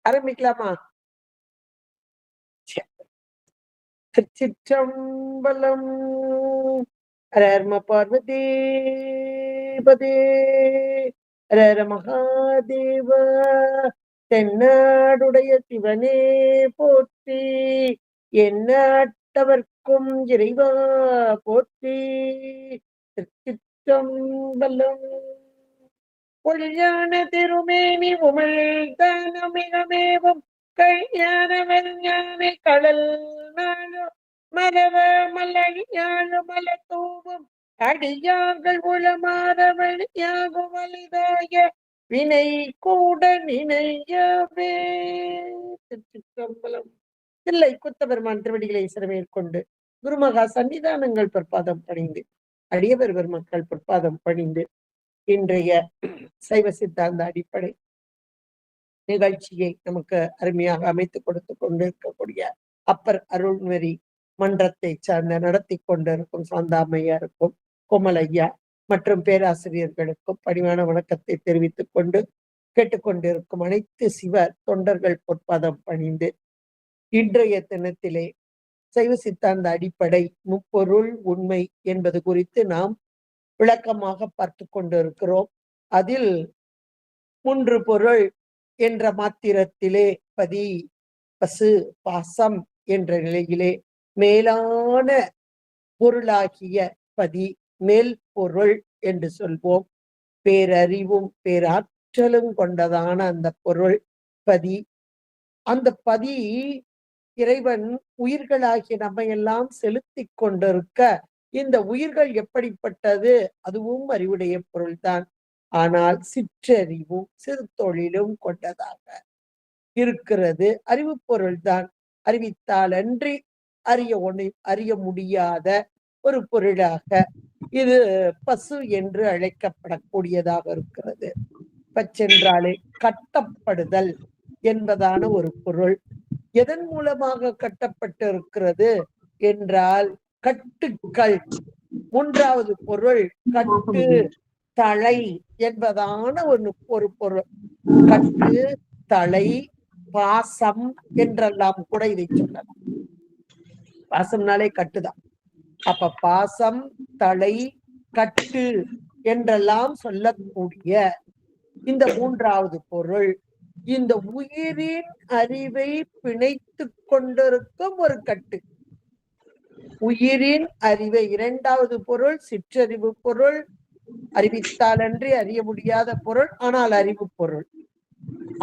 ஆரம்பிக்கலாமா? திருச்சிற்றம்பலம். ஹர பார்வதி பதே ஹர மகாதேவ. தென்னாடுடைய சிவனே போற்றி, எந்நாட்டவர்க்கும் இறைவா போற்றி. திருச்சிற்றம்பலம். பொழியான திருமேனி உமிழ்தனமிகமேவும் கல்யாண வெஞ்ஞானை கடல் நாளோ மரவ மலையாழு மல தூவும் அடியார்கள் உளமாற வழியாகும் வலிதாய வினை கூட நினையவே. திருச்சிற்றம்பலம். தில்லை குத்தபெருமான் திருவடிகளை சிறமேற்கொண்டு குருமகா சன்னிதானங்கள் பொற்பாதம் பணிந்து அடியவர் பெருமக்கள் பொற்பாதம் பணிந்து இன்றைய சைவ சித்தாந்த அடிப்படை நிகழ்ச்சியை நமக்கு அருமையாக அமைத்துக் கொடுத்து கொண்டிருக்கக்கூடிய அப்பர் அருள்நெறி மன்றத்தை சார்ந்த நடத்தி கொண்டிருக்கும் சாந்தாமையாருக்கும் கோமலையா மற்றும் பேராசிரியர்களுக்கும் பணிவான வணக்கத்தை தெரிவித்துக் கொண்டு கேட்டுக்கொண்டிருக்கும் அனைத்து சிவ தொண்டர்கள் பொற்பாதம் பணிந்து இன்றைய தினத்திலே சைவ சித்தாந்த அடிப்படை முப்பொருள் உண்மை என்பது குறித்து நாம் விளக்கமாக பார்த்து கொண்டிருக்கிறோம். அதில் 3 பொருள் என்ற மாத்திரத்திலே பதி, பசு, பாசம் என்ற நிலையிலே மேலான பொருளாகிய பதி, மேல் பொருள் என்று சொல்வோம். பேரறிவும் பேராற்றலும் கொண்டதான அந்த பொருள் பதி. அந்த பதி இறைவன் உயிர்களாகிய நம்மையெல்லாம் செலுத்தி கொண்டிருக்க, இந்த உயிர்கள் எப்படிப்பட்டது? அதுவும் அறிவுடைய பொருள்தான். ஆனால் சிற்றறிவும் சிறு தொழிலும் கொண்டதாக இருக்கிறது. அறிவு பொருள்தான். அறிவித்தால் அன்றி அறிய முடியாத ஒரு பொருளாக இது பசு என்று அழைக்கப்படக்கூடியதாக இருக்கிறது. பச்சென்றாலே கட்டப்படுதல் என்பதான ஒரு பொருள். எதன் மூலமாக கட்டப்பட்டிருக்கிறது என்றால் கட்டுக்கள். 3வது பொருள் கட்டு தலை என்பதான ஒரு பொருள். கட்டு தலை பாசம் என்றெல்லாம் கூட இதை சொல்லலாம். பாசம்னாலே கட்டுதான். அப்ப பாசம் தலை கட்டு என்றெல்லாம் சொல்லக்கூடிய இந்த 3வது பொருள் இந்த உயிரின் அறிவை பிணைத்து கொண்டிருக்கும் ஒரு கட்டு. உயிரின் அறிவை 2வது பொருள் சிற்றறிவு பொருள், அறிவித்தாலன்றி அறிய முடியாத பொருள், ஆனால் அறிவு பொருள்.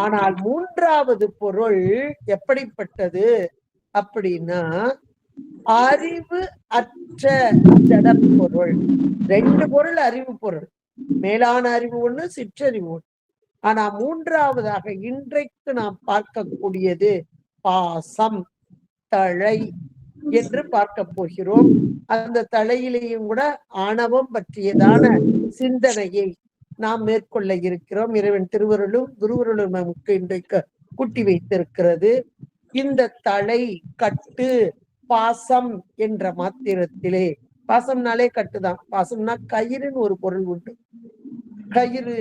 ஆனால் 3வது பொருள் எப்படிப்பட்டது அப்படின்னா அறிவு அற்ற ஜடப்பொருள். 2 பொருள் அறிவு பொருள். மேலான அறிவு ஒண்ணு, சிற்றறிவு ஒண்ணு. ஆனா 3வதாக இன்றைக்கு நாம் பார்க்கக்கூடியது பாசம், தழை என்று பார்க்க போகிறோம். அந்த தலையிலேயும் கூட ஆணவம் பற்றியதான சிந்தனையை நாம் மேற்கொள்ள இருக்கிறோம். இறைவன் திருவருளும் குருவருளும் நமக்கு இன்றைக்கு கூட்டி வைத்திருக்கிறது. இந்த தலை கட்டு பாசம் என்ற மாத்திரத்திலே, பாசம்னாலே கட்டுதான். பாசம்னா கயிறுன்னு ஒரு பொருள் உண்டு. கயிறு,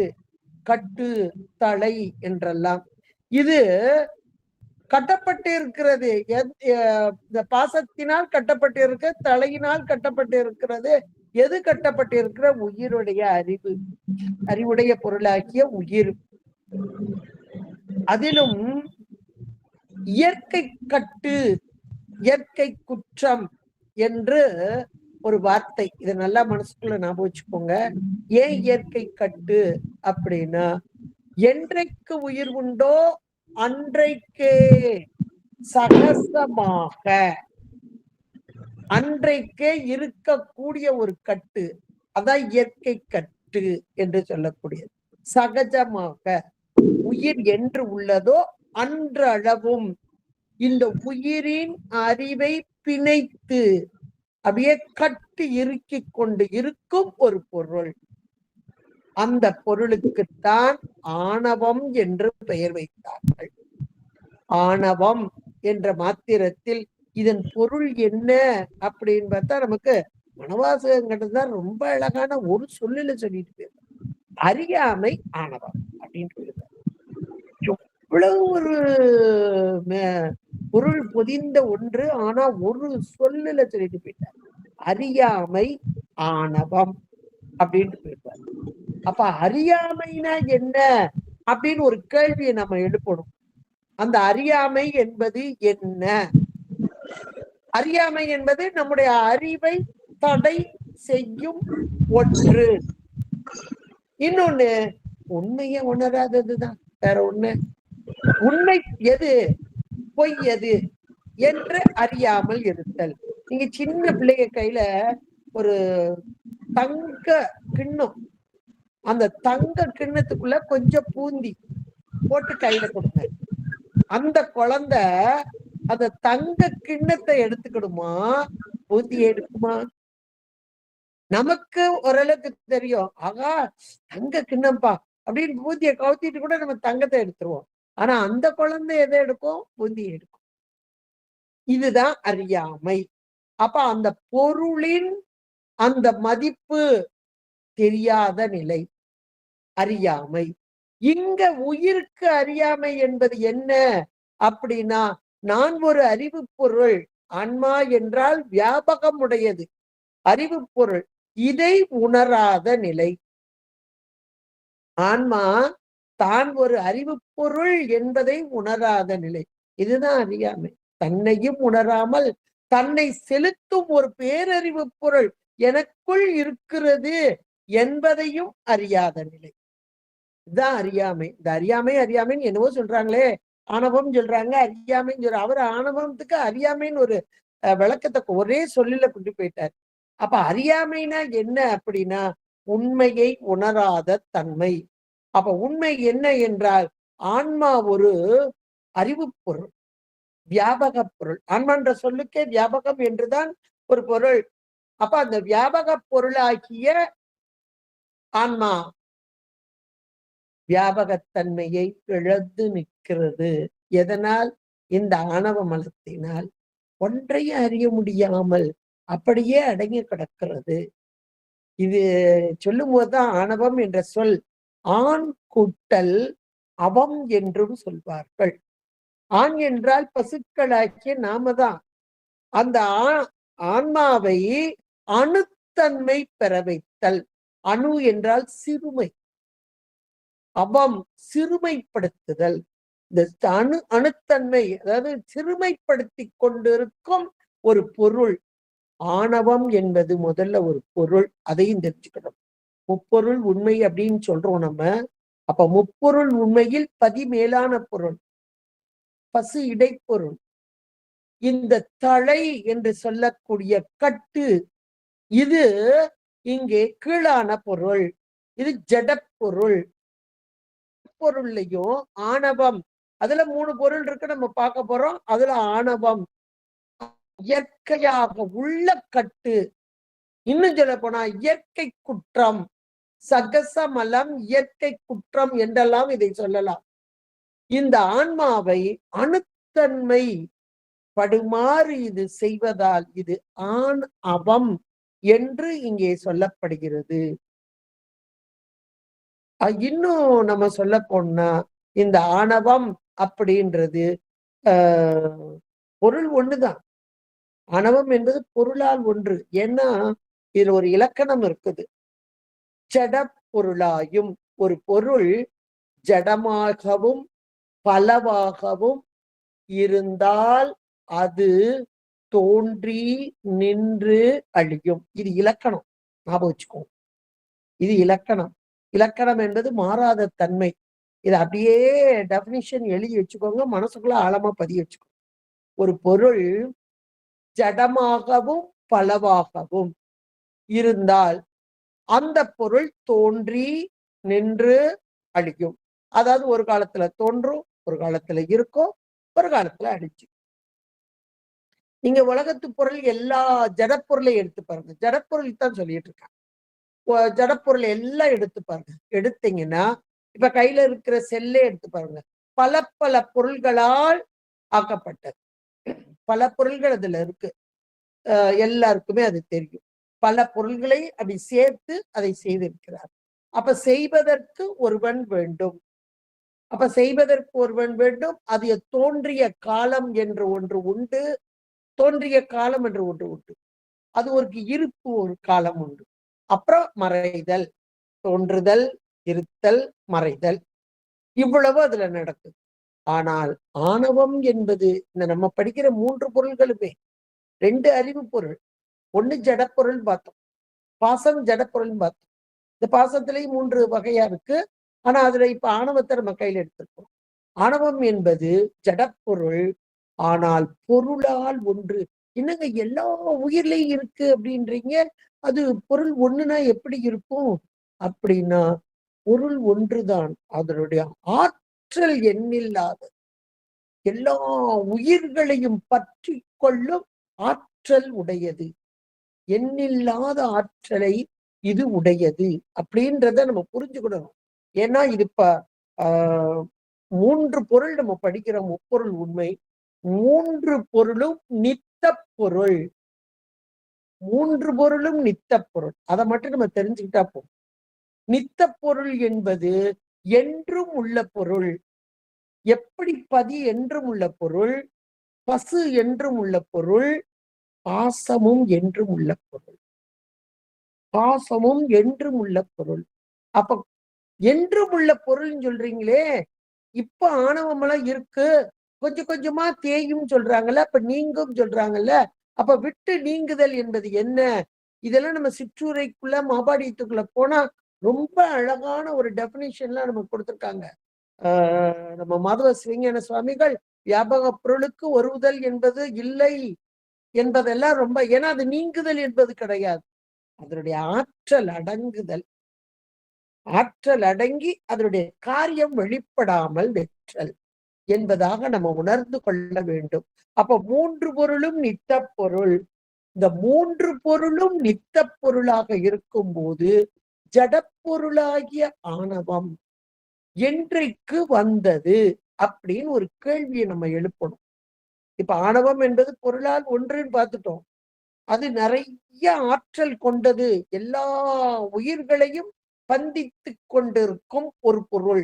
கட்டு, தலை என்றெல்லாம் இது கட்டப்பட்டு இருக்கிறது. இந்த பாசத்தினால் கட்டப்பட்டு இருக்க, தலையினால் கட்டப்பட்டு இருக்கிறது. எது கட்டப்பட்டு இருக்கிற? உயிருடைய அறிவு, அறிவுடைய பொருளாகிய உயிர். அதிலும் இயற்கை கட்டு, இயற்கை குற்றம் என்று ஒரு வார்த்தை. இதை நல்லா மனசுக்குள்ள ஞாபகம் வச்சுக்கோங்க. ஏன் இயற்கை கட்டு அப்படின்னா, என்றைக்கு உயிர் உண்டோ அன்றைக்கே சகசமாக அன்றைக்கே இருக்கக்கூடிய ஒரு கட்டு, அதான் இயற்கை கட்டு என்று சொல்லக்கூடியது. சகஜமாக உயிர் என்று உள்ளதோ அன்றளவும் இந்த உயிரின் அறிவை பிணைத்து அப்படியே கட்டி இறுக்கி கொண்டு இருக்கும் ஒரு பொருள். அந்த பொருளுக்குத்தான் ஆணவம் என்று பெயர் வைத்தார்கள். ஆணவம் என்ற மாத்திரத்தில் இதன் பொருள் என்ன அப்படின்னு பார்த்தா, நமக்கு மனவாசகங்கிறது தான் ரொம்ப அழகான ஒரு சொல்லுல சொல்லிட்டு போயிருக்காங்க. அறியாமை ஆணவம் அப்படின்னு இவ்வளவு ஒரு பொருள் பொதிந்த ஒன்று. ஆனா ஒரு சொல்லுல சொல்லிட்டு போயிட்டார். அறியாமை ஆணவம் அப்படின்ட்டு போயிட்டார். அப்ப அறியாமைனா என்ன அப்படின்னு ஒரு கேள்வியை நம்ம எழுப்பணும். அந்த அறியாமை என்பது என்ன? அறியாமை என்பது நம்முடைய அறிவை தடை செய்யும் ஒன்று. இன்னொன்னு உண்மையை உணராததுதான். வேற ஒண்ணு உண்மை எது பொய் எது என்று அறியாமல் இருத்தல். நீங்க சின்ன பிள்ளைங்க கையில ஒரு தங்க கிண்ணம், அந்த தங்க கிண்ணத்துக்குள்ள கொஞ்சம் பூந்தி போட்டு கையில கொடுங்க. அந்த குழந்தை அந்த தங்க கிண்ணத்தை எடுத்துக்கிடுமா, பூந்தியை எடுக்குமா? நமக்கு ஓரளவுக்கு தெரியும், ஆகா தங்க கிண்ணம்பா அப்படின்னு பூந்தியை கவுத்திட்டு கூட நம்ம தங்கத்தை எடுத்துருவோம். ஆனா அந்த குழந்தை எதை எடுக்கும்? பூந்தியை எடுக்கும். இதுதான் அறியாமை. அப்ப அந்த பொருளின் அந்த மதிப்பு தெரியாத நிலை அறியாமை. இங்க உயிருக்கு அறியாமை என்பது என்ன அப்படின்னா, நான் ஒரு அறிவு பொருள். ஆன்மா என்றால் வியாபகம் உடையது, அறிவு பொருள். இதை உணராத நிலை. ஆன்மா தான் ஒரு அறிவு பொருள் என்பதை உணராத நிலை. இதுதான் அறியாமை. தன்னையும் உணராமல் தன்னை செலுத்தும் ஒரு பேரறிவு பொருள் எனக்குள் இருக்கிறது என்பதையும் அறியாத நிலை. இதுதான் அறியாமை. இந்த அறியாமைன்னு என்னவோ சொல்றாங்களே, ஆணவம் சொல்றாங்க, அறியாமைன்னு சொல்ற. அவர் ஆணவத்துக்கு அறியாமைன்னு ஒரு விளக்கத்தை ஒரே சொல்லில கொண்டு போயிட்டார். அப்ப அறியாமைனா என்ன அப்படின்னா, உண்மையை உணராத தன்மை. அப்ப உண்மை என்ன என்றால், ஆன்மா ஒரு அறிவு பொருள், வியாபக பொருள். ஆன்மான்ற சொல்லுக்கே வியாபகம் என்றுதான் ஒரு பொருள். அப்ப அந்த வியாபக பொருளாகிய ஆன்மா வியாபகத்தன்மையை இழந்து நிற்கிறது. எதனால்? இந்த ஆணவ மலத்தினால். ஒன்றையும் அறிய முடியாமல் அப்படியே அடங்கி கிடக்கிறது. இது சொல்லும் போதுதான் ஆணவம் என்ற சொல் ஆண் கூட்டல் அவம் என்றும் சொல்வார்கள். ஆண் என்றால் பசுக்களாகிய நாம தான். அந்த ஆன்மாவை அணுத்தன்மை பெற வைத்தல். அணு என்றால் சிறுமை, அவம் சிறுமைப்படுத்துதல். இந்த அணுத்தன்மை, அதாவது சிறுமைப்படுத்தி கொண்டிருக்கும் ஒரு பொருள். ஆணவம் என்பது முதல்ல ஒரு பொருள். அதையும் தெரிஞ்சுக்கணும். முப்பொருள் உண்மை அப்படின்னு சொல்றோம் நம்ம. அப்ப முப்பொருள் உண்மையில் பதிமேலான பொருள் பசு இடைப்பொருள். இந்த தலை என்று சொல்லக்கூடிய கட்டு, இது இங்கே கீழான பொருள். இது ஜடப்பொருள். பொருள்லையும் ஆணவம், அதுல 3 பொருள் இருக்கு, நம்ம பார்க்க போறோம். அதுல ஆணவம் இயற்கையாக உள்ள கட்டு. இன்னும் சொல்ல போனா இயற்கை குற்றம், சகசமலம், இயற்கை குற்றம் என்றெல்லாம் இதை சொல்லலாம். இந்த ஆன்மாவை அணுத்தன்மை படுமாறு இது செய்வதால் இது ஆண் அவம் என்று இங்கே சொல்லப்படுகிறது. இன்னும் நம்ம சொல்ல போனா இந்த ஆணவம் அப்படின்றது பொருள் ஒண்ணுதான். ஆணவம் என்பது பொருளால் ஒன்று. ஏன்னா இதுல ஒரு இலக்கணம் இருக்குது. ஜட பொருளாயும், ஒரு பொருள் ஜடமாகவும் பலவாகவும் இருந்தால் அது தோன்றி நின்று அழியும். இது இலக்கணம், ஞாபகம் வச்சுக்கோங்க. இது இலக்கணம். இலக்கணம் என்பது மாறாத தன்மை. இதை அப்படியே டெபினிஷன் எழுதி வச்சுக்கோங்க, மனசுக்குள்ள ஆழமா பதிய வச்சுக்கோங்க. ஒரு பொருள் ஜடமாகவும் பலவாகவும் இருந்தால் அந்த பொருள் தோன்றி நின்று அழியும். அதாவது ஒரு காலத்துல தோன்றும், ஒரு காலத்துல இருக்கும், ஒரு காலத்துல அழிச்சு. நீங்க உலகத்து பொருள் எல்லா ஜடப்பொருளையும் எடுத்து பாருங்க. ஜடப்பொருள் தான் சொல்லிட்டு இருக்காங்க. ஜடப்பொருள் எல்லாம் எடுத்து பாருங்க. எடுத்தீங்கன்னா இப்ப கையில இருக்கிற செல்லே எடுத்து பாருங்க. பல பல பொருள்களால் ஆக்கப்பட்டது. பல பொருள்கள் அதுல இருக்கு. எல்லாருக்குமே அது தெரியும். பல பொருள்களை அப்படி சேர்த்து அதை செய்திருக்கிறார். அப்ப செய்வதற்கு ஒருவன் வேண்டும். அப்ப செய்வதற்கு ஒருவன் வேண்டும். அது தோன்றிய காலம் என்று ஒன்று உண்டு. தோன்றிய காலம் என்று ஒன்று உண்டு. அது ஒரு இருப்பு ஒரு காலம் உண்டு. அப்புறம் மறைதல், தோன்றுதல், இருத்தல், மறைதல். இவ்வளவு அதுல நடக்குது. ஆனால் ஆணவம் என்பது இந்த நம்ம படிக்கிற 3 பொருள்களுமே 2 அறிவு பொருள். 1 ஜடப்பொருள் பார்த்தோம். பாசம் ஜடப்பொருள்னு பார்த்தோம். இந்த பாசத்திலேயும் 3 வகையா இருக்கு. ஆனா அதுல இப்ப ஆணவத்தை நம்ம கையில எடுத்திருக்கோம். ஆணவம் என்பது ஜடப்பொருள். ஆனால் பொருளால் ஒன்று. என்னங்க எல்லா உயிர்லயும் இருக்கு அப்படின்றீங்க. அது பொருள் ஒண்ணுனா எப்படி இருக்கும்? அப்படின்னா பொருள் ஒன்றுதான். அதனுடைய ஆற்றல் எண்ணில்லாதது. எல்லா உயிர்களையும் பற்றி கொள்ளும் ஆற்றல் உடையது. எண்ணில்லாத ஆற்றலை இது உடையது அப்படின்றத நம்ம புரிஞ்சுக்கிடணும். ஏன்னா இது இப்ப ஆஹ் 3 பொருள் நம்ம படிக்கிறோம். முப்பொருள் உண்மை. 3 பொருளும் நித்த பொருள். 3 பொருளும் நித்த பொருள். அதை மட்டும் நம்ம தெரிஞ்சுக்கிட்டா போதும். நித்த பொருள் என்பது என்றும் உள்ள பொருள். எப்படி பதி என்றும் உள்ள பொருள், பசு என்றும் உள்ள பொருள், பாசமும் என்றும் உள்ள பொருள். பாசமும் என்றும் உள்ள பொருள். அப்ப என்றும் உள்ள பொருள்னு சொல்றீங்களே, இப்ப ஆணவம் எல்லாம் இருக்கு, கொஞ்சம் கொஞ்சமா தேயும் சொல்றாங்கல்ல, அப்ப நீங்கும் சொல்றாங்கல்ல, அப்ப விட்டு நீங்குதல் என்பது என்ன? இதெல்லாம் நம்ம சிற்றூரைக்குள்ள மாபாடியத்துக்குள்ள போனா ரொம்ப அழகான ஒரு டெபினிஷன்லாம் நமக்கு கொடுத்திருக்காங்க. நம்ம மாதவ சிவஞான சுவாமிகள் வியாபக பொருளுக்கு ஒருவுதல் என்பது இல்லை என்பதெல்லாம் ரொம்ப, ஏன்னா அது நீங்குதல் என்பது கிடையாது. அதனுடைய ஆற்றல் அடங்குதல். ஆற்றல் அடங்கி அதனுடைய காரியம் வெளிப்படாமல் வெற்றல் என்பதாக நம்ம உணர்ந்து கொள்ள வேண்டும். அப்ப 3 பொருளும் நித்த பொருள். இந்த 3 பொருளும் நித்த பொருளாக இருக்கும் போது ஜடப்பொருளாகிய ஆணவம் என்றைக்கு வந்தது அப்படின்னு ஒரு கேள்வியை நம்ம எழுப்பணும். இப்ப ஆணவம் என்பது பொருளால் ஒன்றுன்னு பார்த்துட்டோம். அது நிறைய ஆற்றல் கொண்டது. எல்லா உயிர்களையும் பந்தித்து கொண்டிருக்கும் ஒரு பொருள்.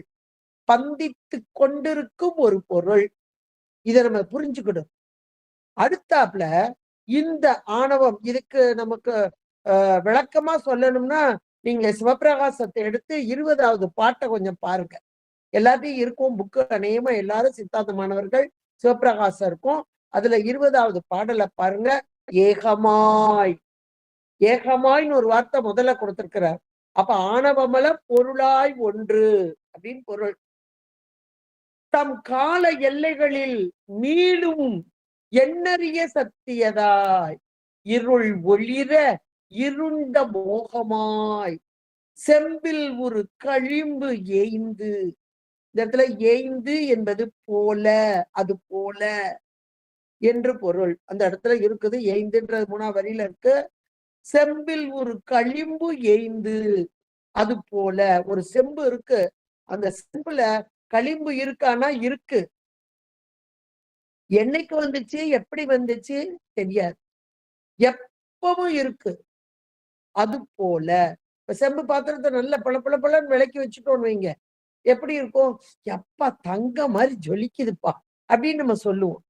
பந்தித்து கொண்டிருக்கும் ஒரு பொருள். இதை நம்ம புரிஞ்சுக்கணும். அடுத்தாப்புல இந்த ஆணவம் இதுக்கு நமக்கு விளக்கமா சொல்லணும்னா நீங்க சிவபிரகாசத்தை எடுத்து 20வது பாட்டை கொஞ்சம் பாருங்க. எல்லாத்தையும் இருக்கும் புக்கு. அநேகமா எல்லாரும் சித்தாந்த மாணவர்கள் சிவபிரகாசம் இருக்கும். அதுல 20வது பாடலை பாருங்க. ஏகமாய். ஏகமாய்னு ஒரு வார்த்தை முதல்ல கொடுத்திருக்கிறார். அப்ப ஆணவமல பொருளாய் ஒன்று அப்படின்னு பொருள். தம் கால எல்லைகளில் மீளும் எண்ணறிய சத்தியதாய் இருள் ஒளிர இருண்ட மோகமாய் செம்பில் ஒரு கழிம்பு ஏய்ந்து. இந்த இடத்துல ஏய்ந்து என்பது போல, அது போல என்று பொருள். அந்த இடத்துல இருக்குது. ஏய்ந்துன்றது 3ஆம் வரியில இருக்கு. செம்பில் ஒரு களிம்பு ஏய்ந்து. அது போல ஒரு செம்பு இருக்கு. அந்த செம்புல களிம்பு இருக்கானா இருக்கு. என்னைக்கு வந்துச்சு, எப்படி வந்துச்சு தெரியாது. எப்பவும் இருக்கு. அது போல இப்ப செம்பு பாத்திரத்தை நல்ல பளபளன்னு விளக்கி வச்சுட்டோம்னு வைங்க, எப்படி இருக்கும்? எப்பா தங்க மாதிரி ஜொலிக்குதுப்பா அப்படின்னு நம்ம சொல்லுவோம்.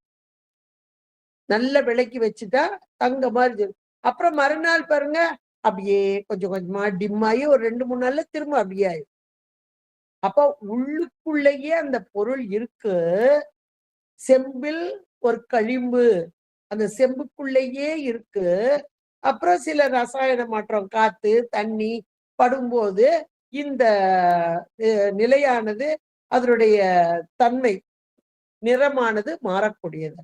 நல்ல விலைக்கு வச்சுட்டா தங்க மாதிரி. அப்புறம் மறுநாள் பாருங்க, அப்படியே கொஞ்சம் கொஞ்சமா டிம் ஆகி ஒரு 2-3 நாள்ல திரும்ப அப்படியே ஆயிடும். அப்ப உள்ளுக்குள்ளேயே அந்த பொருள் இருக்கு. செம்பில் ஒரு களிம்பு அந்த செம்புக்குள்ளேயே இருக்கு. அப்புறம் சில ரசாயன மாற்றம், காத்து தண்ணி படும்போது இந்த நிலையானது அதனுடைய தன்மை நிறமானது மாறக்கூடியது.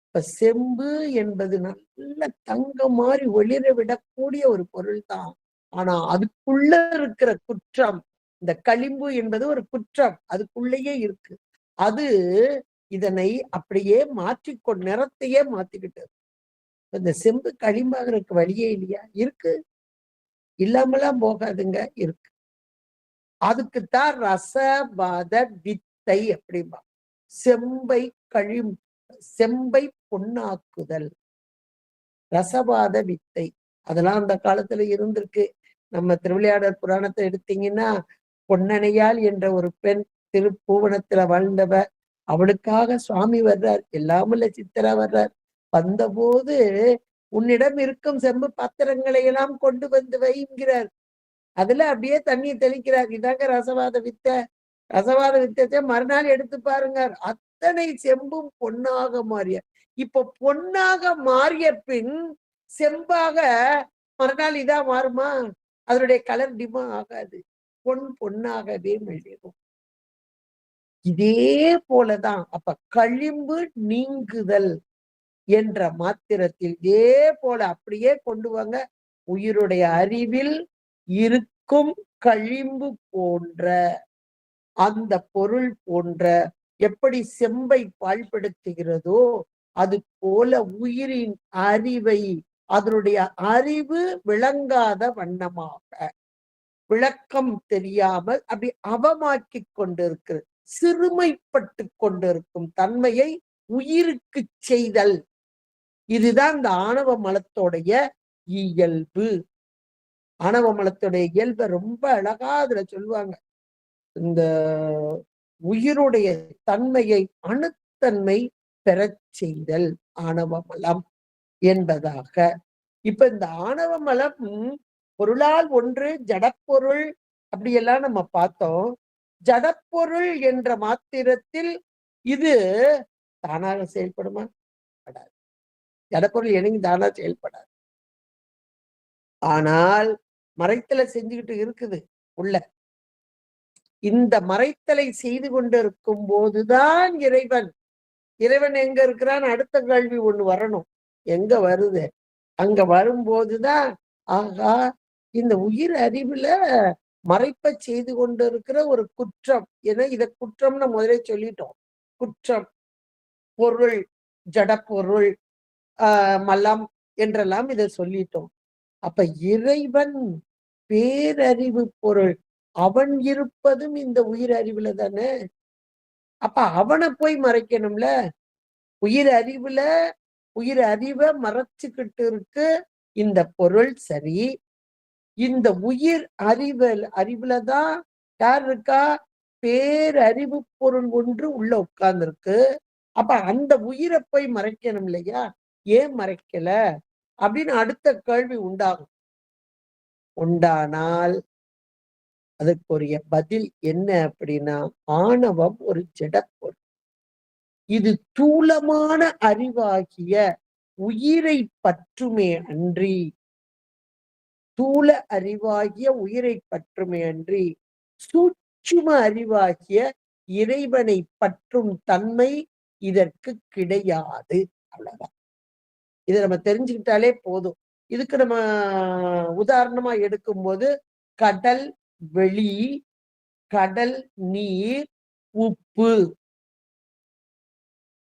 இப்ப செம்பு என்பது நல்ல தங்கம் மாதிரி ஒளிர விடக்கூடிய ஒரு பொருள் தான். ஆனா அதுக்குள்ள இருக்கிற குற்றம், இந்த களிம்பு என்பது ஒரு குற்றம், அதுக்குள்ளேயே இருக்கு. அது இதனை அப்படியே மாற்றிக்கொண்டு நிறத்தையே மாத்திக்கிட்டு. இந்த செம்பு களிம்பாகிறதுக்கு வழியே இல்லையா? இருக்கு. இல்லாமலாம் போகாதுங்க, இருக்கு. அதுக்குத்தான் ரசவாத வித்தை அப்படிம்பா. செம்பை கழிம் செம்பை பொன்னாக்குதல் ரசவாத வித்தை. அதெல்லாம் அந்த காலத்துல இருந்திருக்கு. நம்ம திருவிளையாடற் புராணத்தை எடுத்தீங்கன்னா, பொன்னணையாள் என்ற ஒரு பெண் திருப்பூவனத்துல வாழ்ந்தவ, அவளுக்காக சுவாமி வர்றார், எல்லாமல்ல சித்தரா வர்றார். வந்தபோது உன்னிடம் இருக்கும் செம்பு பாத்திரங்களை எல்லாம் கொண்டு வந்து வைங்கிறார். அதுல அப்படியே தண்ணி தெளிக்கிறார். இதாங்க ரசவாத வித்தை. ரசவாத வித்தத்தை மறுநாள் எடுத்து பாருங்க, அத்தனை செம்பும் பொன்னாக மாறிய. இப்ப பொன்னாக மாறிய பின் செம்பாக மறுநாள் இதா மாறுமா? அதனுடைய கலர் டிமா ஆகாது. பொன்னாகவே மெளிரும். இதே போலதான் அப்ப களிம்பு நீங்குதல் என்ற மாத்திரத்தில் இதே போல அப்படியே கொண்டு வாங்க. உயிருடைய அறிவில் இருக்கும் களிம்பு போன்ற அந்த பொருள் போன்ற எப்படி செம்பை பாழ்படுத்துகிறதோ அது போல உயிரின் அறிவை அதனுடைய அறிவு விளங்காத வண்ணமாக விளக்கம் தெரியாமல் அப்படி அவமாக்கி கொண்டிருக்கிறது. சிறுமைப்பட்டு கொண்டிருக்கும் தன்மையை உயிருக்கு செய்தல். இதுதான் இந்த ஆணவ மலத்தோடைய இயல்பு. ஆணவ மலத்துடைய இயல்பை ரொம்ப அழகா அதுல சொல்லுவாங்க. இந்த உயிருடைய தன்மையை அணுத்தன்மை பெறச் செய்தல் ஆணவ மலம் என்பதாக. இப்ப இந்த ஆணவ மலம் பொருளால் ஒன்று ஜடப்பொருள் அப்படியெல்லாம் நம்ம பார்த்தோம். ஜடப்பொருள் என்ற மாத்திரத்தில் இது தானாக செயல்படுமா? படாது. ஜடப்பொருள் எனக்கு தானா செயல்படாது. ஆனால் மறைத்தலை செஞ்சுக்கிட்டு இருக்குது உள்ள. இந்த மறைத்தலை செய்து கொண்டிருக்கும் போதுதான் இறைவன் எங்க இருக்கிறான்? அடுத்த கேள்வி ஒண்ணு வரணும். எங்க வருது? அங்க வரும்போதுதான் ஆகா, இந்த உயிர் அறிவுல மறைப்ப செய்து கொண்டிருக்கிற ஒரு குற்றம். ஏன்னா இத குற்றம்னு முதலே சொல்லிட்டோம். குற்றம், பொருள், ஜடப்பொருள், மலம் என்றெல்லாம் இதை சொல்லிட்டோம். அப்ப இறைவன் பேரறிவு பொருள், அவன் இருப்பதும் இந்த உயிர் அறிவுல தானே. அப்ப அவனை போய் மறைக்கணும்ல. உயிர் அறிவை மறைச்சுக்கிட்டு இருக்கு இந்த பொருள். சரி, இந்த உயிர் அறிவுலதான் யார் இருக்கா? பேரறிவு பொருள் ஒன்று உள்ள உட்கார்ந்து இருக்கு. அப்ப அந்த உயிரை போய் மறைக்கணும் இல்லையா? ஏன் மறைக்கல அப்படின்னு அடுத்த கேள்வி உண்டாகும். உண்டானால் அதுக்குரிய பதில் என்ன அப்படின்னா, ஆணவம் ஒரு ஜடப்பொருள். இது தூலமான அறிவாகிய உயிரை பற்றுமே அன்றி, தூல அறிவாகிய உயிரை பற்றுமே அன்றி சூட்சும அறிவாகிய இறைவனை பற்றும் தன்மை இதற்கு கிடையாது. அவ்வளவுதான். இதை நம்ம தெரிஞ்சுக்கிட்டாலே போதும். இதுக்கு நம்ம உதாரணமா எடுக்கும்போது கடல், வெளி, கடல் நீர், உப்பு.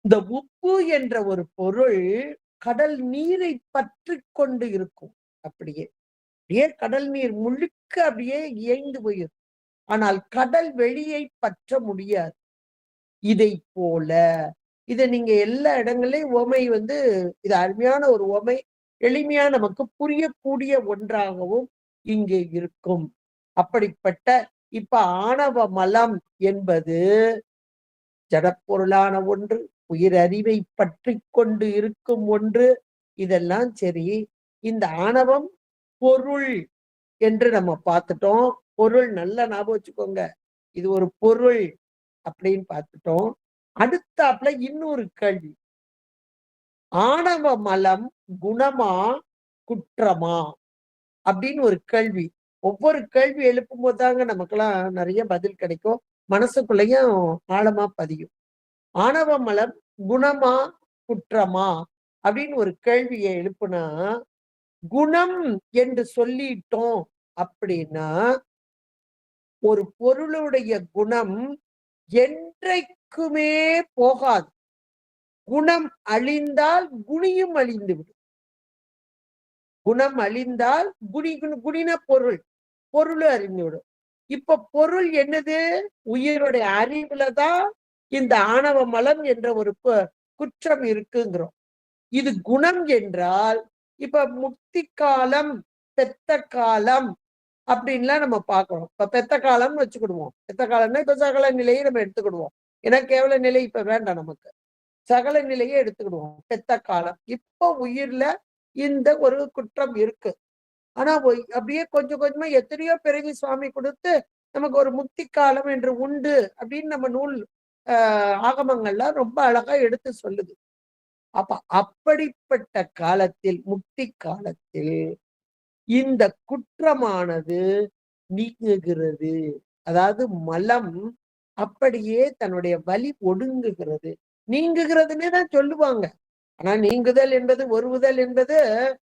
இந்த உப்பு என்ற ஒரு பொருள் கடல் நீரை பற்றி கொண்டு இருக்கும். அப்படியே அப்படியே கடல் நீர் முழுக்க அப்படியே இயைந்து போயிடும். ஆனால் கடல் வெளியை பற்ற முடியாது. இதை போல இதை நீங்க எல்லா இடங்களையும் உவமை இது அருமையான ஒரு உவமை, எளிமையா நமக்கு புரியக்கூடிய ஒன்றாகவும் இங்கே இருக்கும். அப்படிப்பட்ட இப்ப ஆணவ மலம் என்பது ஜடப்பொருளான ஒன்று, உயிர் அறிவை பற்றி கொண்டு இருக்கும் ஒன்று. இதெல்லாம் சரி. இந்த ஆணவம் பொருள் என்று நம்ம பார்த்துட்டோம். பொருள் நல்ல ஞாபகம் வச்சுக்கோங்க, இது ஒரு பொருள் அப்படின்னு பார்த்துட்டோம். அடுத்தாப்புல இன்னொரு கேள்வி, ஆணவ மலம் குணமா குற்றமா அப்படின்னு ஒரு கேள்வி. ஒவ்வொரு கேள்வி எழுப்பும் போதாங்க நமக்கெல்லாம் நிறைய பதில் கிடைக்கும், மனசுக்குள்ளேயும் ஆழமா பதியும். ஆணவ மலம் குணமா குற்றமா அப்படின்னு ஒரு கேள்வியை எழுப்புனா, குணம் என்று சொல்லிட்டோம் அப்படின்னா ஒரு பொருளுடைய குணம் என்றைக்குமே போகாது. குணம் அழிந்தால் குணியும் அழிந்து விடும். குணம் அழிந்தால் குணின பொருள் அழிந்துவிடும். இப்ப பொருள் என்னது? உயிருடைய அறிவுலதான் இந்த ஆணவ மலம் என்ற ஒரு குற்றம் இருக்குங்கிறோம். இது குணம் என்றால் இப்ப முக்தி காலம், பெத்த காலம் அப்படின்லாம் நம்ம பார்க்கிறோம். இப்ப பெத்த காலம்னு வச்சுக்கிடுவோம். பெத்த காலம்னா இப்ப சகல நிலையை நம்ம எடுத்துக்கிடுவோம். ஏன்னா கேவல நிலை இப்ப வேண்டாம் நமக்கு. சகல நிலையை எடுத்துக்கிடுவோம். பெத்த காலம். இப்போ உயிர்ல இந்த ஒரு குற்றம் இருக்கு. ஆனா அப்படியே கொஞ்சம் கொஞ்சமா எத்தனையோ பிறவி சுவாமி கொடுத்து நமக்கு ஒரு முக்தி காலம் என்று உண்டு அப்படின்னு நம்ம நூல் ஆகமங்கள்லாம் ரொம்ப அழகா எடுத்து சொல்லுது. அப்ப அப்படிப்பட்ட காலத்தில் முக்தி காலத்தில் இந்த குற்றமானது நீங்குகிறது. அதாவது மலம் அப்படியே தன்னுடைய வலி ஒடுங்குகிறது. நீங்குகிறதுன்னே தான் சொல்லுவாங்க. ஆனா நீங்குதல் என்பது ஒருவுதல் என்பது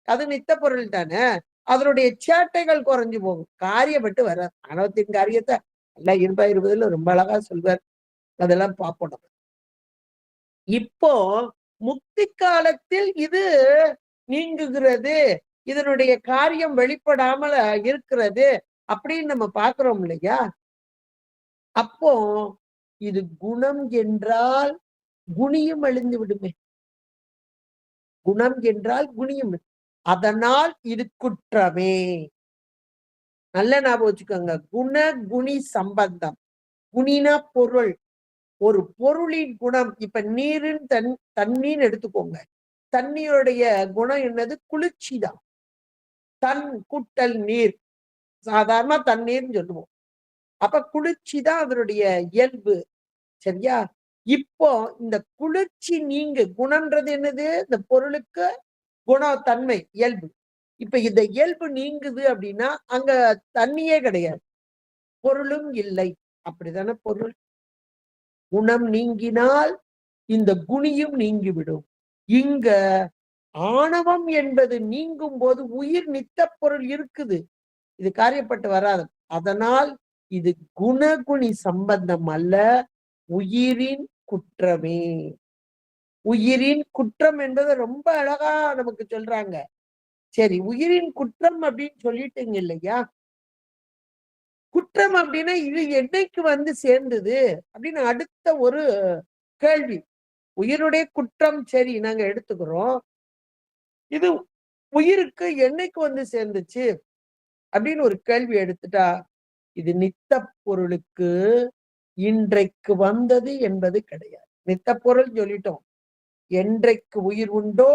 அது நித்த பொருள் தானே. அதனுடைய சேட்டைகள் குறைஞ்சு போகும். காரியப்பட்டு வராது. ஆணவத்தின் காரியத்தை எல்லாம் இருபா இருபதுல ரொம்ப அழகா சொல்வார். அதெல்லாம் பார்ப்போம் நம்ம. இப்போ முக்தி காலத்தில் இது நீங்குகிறது. இதனுடைய காரியம் வெளிப்படாமல இருக்கிறது அப்படின்னு நம்ம பார்க்கிறோம் இல்லையா? அப்போ இது குணம் என்றால் குணியும் அழிந்து விடுமே. குணம் என்றால் குணியும். அதனால் இது குற்றமே. நல்ல ஞாபகம் வச்சுக்கோங்க. குண குணி சம்பந்தம். குணினா பொருள். ஒரு பொருளின் குணம். இப்ப நீரின் தண்ணீன்னு எடுத்துக்கோங்க. தண்ணியுடைய குணம் என்னது? குளிர்ச்சி தான். தன் கூட்டல் நீர். சாதாரண தண்ணீர்ன்னு சொல்லுவோம். அப்ப குளிர்ச்சி தான் அதனுடைய இயல்பு. சரியா? இப்போ இந்த குளிர்ச்சி நீங்கு குணம்ன்றது என்னது? இந்த பொருளுக்கு குணம், தன்மை, இயல்பு. இப்ப இந்த இயல்பு நீங்குது அப்படின்னா அங்க தண்ணியே கிடையாது. பொருளும் இல்லை. அப்படித்தானே பொருள்? குணம் நீங்கினால் இந்த குணியும் நீங்கிவிடும். இங்க ஆணவம் என்பது நீங்கும் போது உயிர் நித்த பொருள் இருக்குது. இது காரியப்பட்டு வராது. அதனால் இது குணகுணி சம்பந்தம் அல்ல, உயிரின் குற்றமே. உயிரின் குற்றம் என்பது ரொம்ப அழகா நமக்கு சொல்றாங்க. சரி, உயிரின் குற்றம் அப்படின்னு சொல்லிட்டீங்க இல்லையா? குற்றம் அப்படின்னா இது என்னைக்கு வந்து சேர்ந்தது அப்படின்னு அடுத்த ஒரு கேள்வி. உயிருடைய குற்றம் சரி நாங்க எடுத்துக்கிறோம். இது உயிருக்கு என்னைக்கு வந்து சேர்ந்துச்சு அப்படின்னு ஒரு கேள்வி எடுத்துட்டா, இது நித்த பொருளுக்கு இன்றைக்கு வந்தது என்பது கிடையாது. நித்த பொருள் சொல்லிட்டோம். என்றைக்கு உயிர் உண்டோ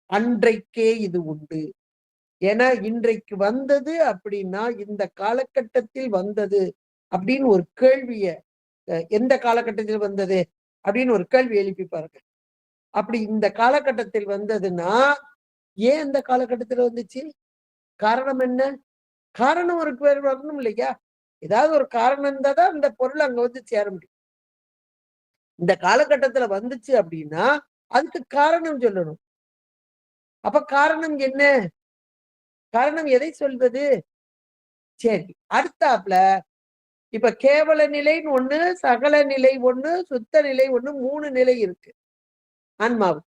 அன்றைக்கே இது உண்டு. ஏன்னா இன்றைக்கு வந்தது அப்படின்னா இந்த காலகட்டத்தில் வந்தது அப்படின்னு ஒரு கேள்விய எந்த காலகட்டத்தில் வந்தது அப்படின்னு ஒரு கேள்வி எழுப்பி பாருங்க. அப்படி இந்த காலகட்டத்தில் வந்ததுன்னா ஏன் இந்த காலகட்டத்தில் வந்துச்சு? காரணம் என்ன? காரணம் ஒரு பேர் வரணும் இல்லையா? ஏதாவது ஒரு காரணம் இருந்தா தான் இந்த பொருள் அங்க வந்து சேர முடியும். இந்த காலகட்டத்துல வந்துச்சு அப்படின்னா அதுக்கு காரணம் சொல்லணும். அப்ப காரணம் என்ன? காரணம் எதை சொல்வது? சரி, அடுத்தாப்ல இப்ப கேவல நிலைன்னு ஒண்ணு, சகல நிலை ஒண்ணு, சுத்த நிலை ஒண்ணு, 3 நிலை இருக்கு ஆன்மாவுக்கு.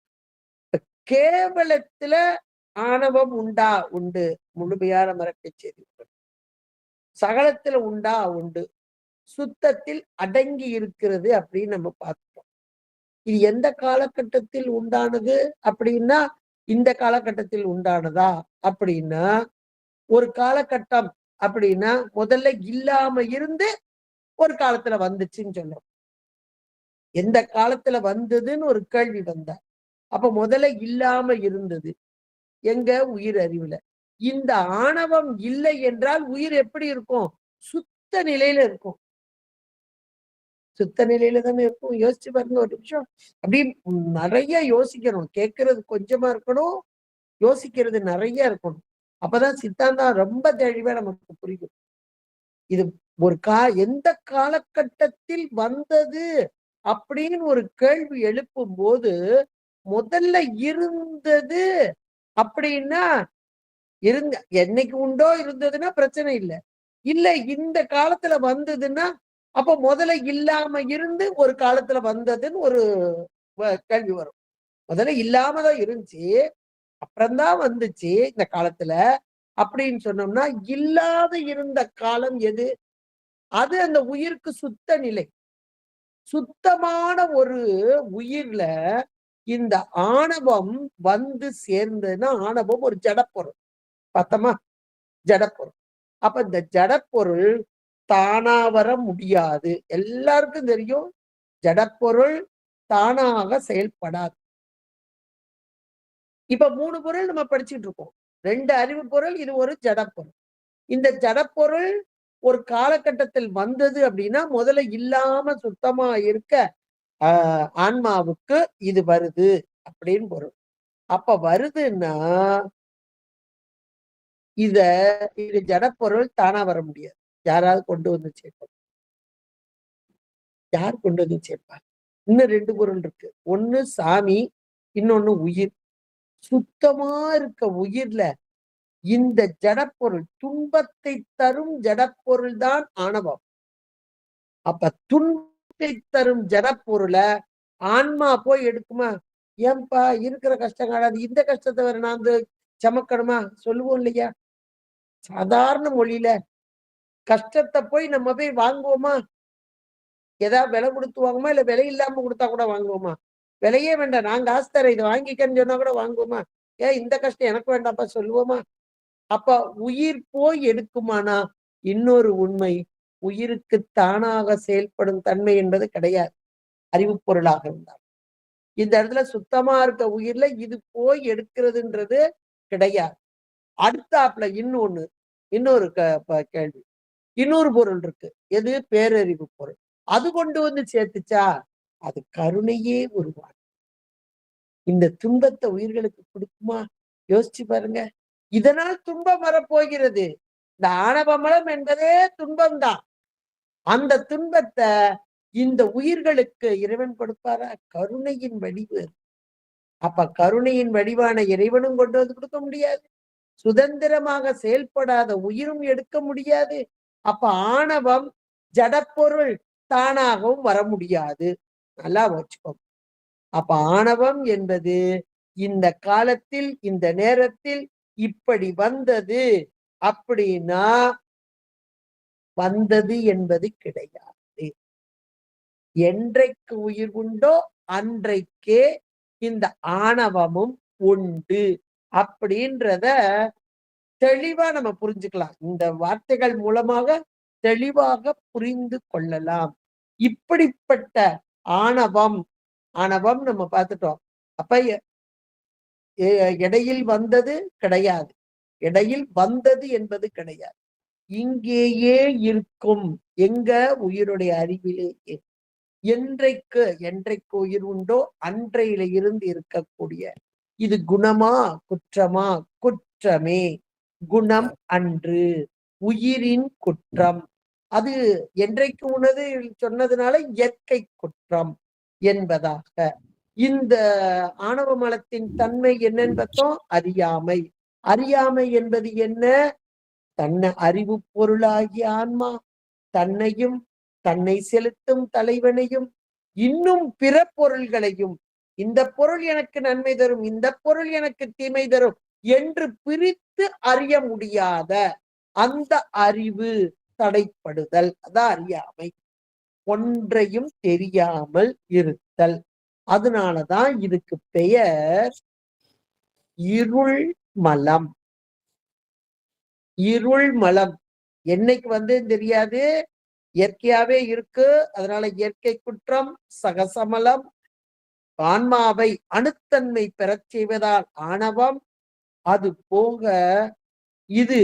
கேவலத்துல ஆணவம் உண்டா? உண்டு. முழுமையான மறக்க செய்தி. சகலத்துல உண்டா? உண்டு. சுத்தத்தில் அடங்கி இருக்கிறது அப்படின்னு நம்ம பார்த்துட்டோம். இது எந்த காலகட்டத்தில் உண்டானது அப்படின்னா, இந்த காலகட்டத்தில் உண்டானதா அப்படின்னா, ஒரு காலகட்டம் அப்படின்னா முதல்ல இல்லாம இருந்து ஒரு காலத்துல வந்துச்சுன்னு சொல்லும். எந்த காலத்துல வந்ததுன்னு ஒரு கேள்வி வந்தா அப்ப முதல்ல இல்லாம இருந்தது எங்க? உயிர் அறிவுல. இந்த ஆணவம் இல்லை என்றால் உயிர் எப்படி இருக்கும்? சுத்த நிலையில இருக்கும். சுத்த நிலையில தானே இருக்கும். யோசிச்சு பாருங்க ஒரு நிமிஷம். அப்படி நிறைய யோசிக்கணும். கேட்கறது கொஞ்சமா இருக்கணும். யோசிக்கிறது நிறைய இருக்கணும். அப்பதான் சித்தாந்தம் ரொம்ப தெளிவா நமக்கு புரியும். இது ஒரு எந்த காலகட்டத்தில் வந்தது அப்படின்னு ஒரு கேள்வி எழுப்பும் போது முதல்ல இருந்தது அப்படின்னா என்னைக்கு உண்டோ இருந்ததுன்னா பிரச்சனை இல்லை. இல்ல இந்த காலத்துல வந்ததுன்னா அப்ப முதல்ல இல்லாம இருந்து ஒரு காலத்துல வந்ததுன்னு ஒரு கேள்வி வரும். முதல்ல இல்லாமதான் இருந்துச்சு, அப்புறம்தான் வந்துச்சு இந்த காலத்துல அப்படின்னு சொன்னோம்னா இல்லாத இருந்த காலம் எது? அது அந்த உயிருக்கு சுத்த நிலை. சுத்தமான ஒரு உயிர்ல இந்த ஆணவம் வந்து சேர்ந்ததுன்னா ஆணவம் ஒரு ஜடப்பொருள். பார்த்தோமா? ஜடப்பொருள். அப்ப இந்த ஜடப்பொருள் தானா வர முடியாது. எல்லாருக்கும் தெரியும் ஜடப்பொருள் தானாக செயல்படாது. இப்ப 3 பொருள் நம்ம படிச்சுட்டு இருக்கோம். 2 அறிவு பொருள், இது ஒரு ஜடப்பொருள். இந்த ஜடப்பொருள் ஒரு காலகட்டத்தில் வந்தது அப்படின்னா முதல்ல இல்லாம சுத்தமா இருக்க ஆன்மாவுக்கு இது வருது அப்படின்னு பொருள். அப்ப வருதுன்னா இத இது ஜடப்பொருள் தானா வர முடியாது. யாராவது கொண்டு வந்து சேர்ப்பாங்க. யார் கொண்டு வந்து சேர்ப்பாங்க? இன்னும் 2 பொருள் இருக்கு. ஒண்ணு சாமி, இன்னொன்னு உயிர். சுத்தமா இருக்க உயிர்ல இந்த ஜடப்பொருள் துன்பத்தை தரும் ஜடப்பொருள் தான் ஆணவம். அப்ப துன்பத்தை தரும் ஜடப்பொருள ஆன்மா போய் எடுக்குமா? ஏன்பா இருக்கிற கஷ்டம் காடாது, இந்த கஷ்டத்தை வேற நான் வந்து சமக்கணுமா? சொல்லுவோம் இல்லையா? சாதாரண மொழியில கஷ்டத்தை போய் நம்ம போய் வாங்குவோமா? ஏதாவது விலை கொடுத்து வாங்குமா? இல்ல விலை இல்லாம கொடுத்தா கூட வாங்குவோமா? விலையே வேண்டாம், நான் காசு தரேன், இதை வாங்கிக்கன்னு சொன்னா கூட வாங்குவோமா? ஏன் இந்த கஷ்டம் எனக்கு வேண்டாம்ப்பா சொல்லுவோமா? அப்ப உயிர் போய் எடுக்குமானா இன்னொரு உண்மை, உயிருக்கு தானாக செயல்படும் தன்மை என்பது கிடையாது. அறிவு பொருளாக இருந்தால் இந்த இடத்துல சுத்தமா இருக்க உயிர்ல இது போய் எடுக்கிறதுன்றது கிடையாது. அடுத்தாப்புல இன்னொரு கேள்வி. இன்னொரு பொருள் இருக்கு. எது? பேரறிவு பொருள். அது கொண்டு வந்து சேர்த்துச்சா அது கருணையே உருவாகும். இந்த துன்பத்தை உயிர்களுக்கு கொடுக்குமா? யோசிச்சு பாருங்க. இதனால் துன்பம் வரப்போகிறது. இந்த ஆணவமலம் என்பதே துன்பம்தான். அந்த துன்பத்தை இந்த உயிர்களுக்கு இறைவன் கொடுப்பாரா? கருணையின் வடிவு. அப்ப கருணையின் வடிவான இறைவனும் கொண்டு வந்து கொடுக்க முடியாது. சுதந்திரமாக செயல்படாத உயிரும் எடுக்க முடியாது. அப்ப ஆணவம் ஜடப்பொருள் தானாகவும் வர முடியாது. நல்லா வச்சுக்கோங்க. அப்ப ஆணவம் என்பது இந்த காலத்தில் இந்த நேரத்தில் இப்படி வந்தது அப்படின்னா வந்தது என்பது கிடையாது. என்றைக்கு உயிர் உண்டோ அன்றைக்கே இந்த ஆணவமும் உண்டு அப்படின்றத தெளிவா நம்ம புரிஞ்சுக்கலாம். இந்த வார்த்தைகள் மூலமாக தெளிவாக புரிந்து கொள்ளலாம். இப்படிப்பட்ட ஆணவம் நம்ம பார்த்துட்டோம். அப்ப இடையில் வந்தது கிடையாது. இடையில் வந்தது என்பது கிடையாது. இங்கேயே இருக்கும். எங்க? உயிருடைய அறிவிலேயே. என்றைக்கு உயிர் உண்டோ அன்றையில இருந்து இருக்கக்கூடிய இது குணமா குற்றமா? குற்றமே. குணம் அன்று. உயிரின் குற்றம். அது என்றைக்கு உணது சொன்னதுனால இயற்கை குற்றம் என்பதாக. இந்த ஆணவ மலத்தின் தன்மை என்னன்னு பார்த்தோம்? அறியாமை. அறியாமை என்பது என்ன? தன்னை அறிவு பொருளாகிய ஆன்மா தன்னையும் தன்னை செலுத்தும் தலைவனையும் இன்னும் பிற பொருள்களையும் இந்த பொருள் எனக்கு நன்மை தரும், இந்த பொருள் எனக்கு தீமை தரும் என்று பிரித்து அறிய முடியாத அந்த அறிவு தடைப்படுதல். அதான் அறியாமை. ஒன்றையும் தெரியாமல் இருத்தல். அதனாலதான் இதுக்கு பெயர் இருள் மலம். இருள் மலம் என்னைக்கு வந்து தெரியாது, இயற்கையாவே இருக்கு. அதனால இயற்கை குற்றம். சகசமலம் ஆன்மாவை அணுத்தன்மை பெறச் செய்வதால் ஆணவம். அது போக இது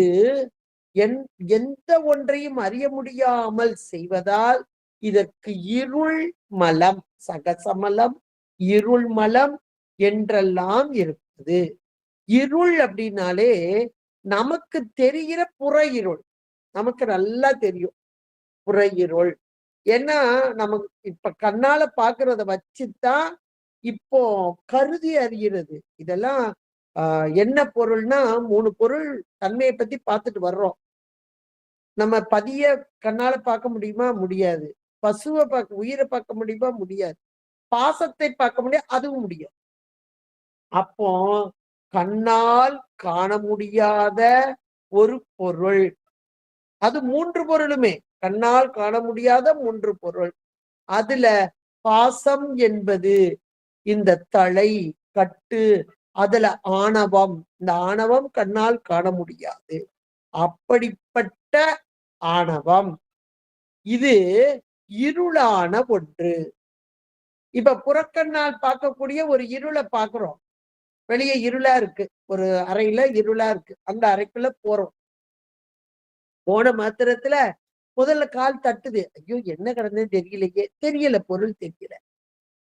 எந்த ஒன்றையும் அறிய முடியாமல் செய்வதால் இதற்கு இருள் மலம், சகசமலம், இருள் மலம் என்றெல்லாம் இருக்குது. இருள் அப்படின்னாலே நமக்கு தெரிகிற புற இருள். நமக்கு நல்லா தெரியும் புற இருள். ஏன்னா நமக்கு இப்ப கண்ணால பாக்குறத வச்சுதான் இப்போ கருதி அறிகிறது. இதெல்லாம் என்ன பொருள்னா 3 பொருள் தன்மையை பத்தி பார்த்துட்டு வர்றோம். நம்ம பதிய கண்ணால பார்க்க முடியுமா? முடியாது. பசுவை பார்க்க, உயிரை பார்க்க முடியுமா? முடியாது. பாசத்தை பார்க்க முடியாது, அதுவும் முடியாது. அப்போ கண்ணால் காண முடியாத ஒரு பொருள், அது 3 பொருளுமே கண்ணால் காண முடியாத 3 பொருள். அதுல பாசம் என்பது இந்த தலை கட்டு, அதுல ஆணவம். இந்த ஆணவம் கண்ணால் காண முடியாது. அப்படிப்பட்ட ஏற்பட்ட ஆணவம். இது இருளான ஒன்று. இப்ப புறக்கண்ணால் பார்க்கக்கூடிய ஒரு இருளை பார்க்கிறோம். வெளியே இருளா இருக்கு. ஒரு அறையில இருளா இருக்கு. அந்த அறைக்குள்ள போறோம். போன மாத்திரத்துல முதல்ல கால் தட்டுது. ஐயோ என்ன கிடந்ததுன்னு தெரியலையே. தெரியல, பொருள் தெரியல.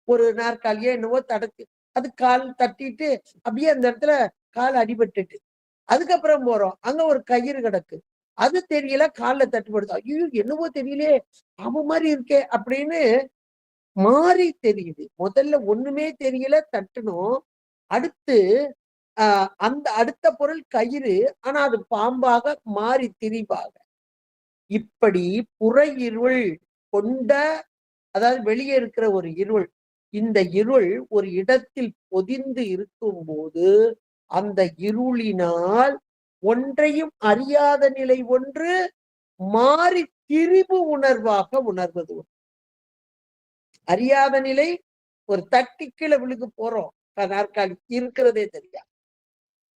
ஒரு நாற்காலியோ என்னவோ தடக்கு. அது கால் தட்டிட்டு அப்படியே அந்த இடத்துல கால் அடிபட்டுட்டு. அதுக்கப்புறம் போறோம். அங்க ஒரு கயிறு கிடக்கு. அது தெரியல, கால்ல தட்டுப்படுது. ஐயோ என்னவோ தெரியலையே, பாம்பு மாதிரி இருக்கே அப்படின்னு மாறி தெரியுது. முதல்ல ஒண்ணுமே தெரியல, தட்டணும். அடுத்து அந்த அடுத்த பொருள் கயிறு. ஆனா அது பாம்பாக மாறி திரிவாக. இப்படி புற இருள் கொண்ட, அதாவது வெளியே இருக்கிற ஒரு இருள். இந்த இருள் ஒரு இடத்தில் பொதிந்து இருக்கும்போது அந்த இருளினால் ஒன்றையும் அறியாத நிலை ஒன்று மாறி திரிபு உணர்வாக உணர்வது. அறியாத நிலை, ஒரு தட்டி கீழே விழுகு போறோம், நாற்காலி இருக்கிறதே தெரியா.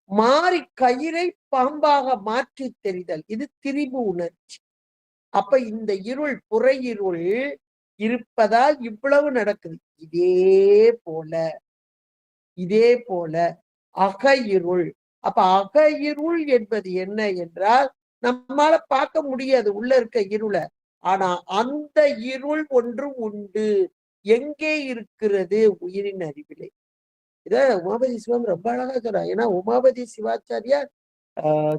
மாறி கயிறை பாம்பாக மாற்றி தெரிதல், இது திரிபு உணர்ச்சி. அப்ப இந்த இருள், புற இருள் இருப்பதால் இவ்வளவு நடக்குது. இதே போல அக இருள். அப்ப அக இருள் என்பது என்ன என்றால், நம்மால பார்க்க முடியாது உள்ள இருக்க இருளை. ஆனா அந்த இருள் ஒன்று உண்டு. எங்கே இருக்கிறது? உயிரின் அறிவிலே. இத உமாபதி சிவம் ரொம்ப அழகா சொல்றார். ஏன்னா உமாபதி சிவாச்சாரியார்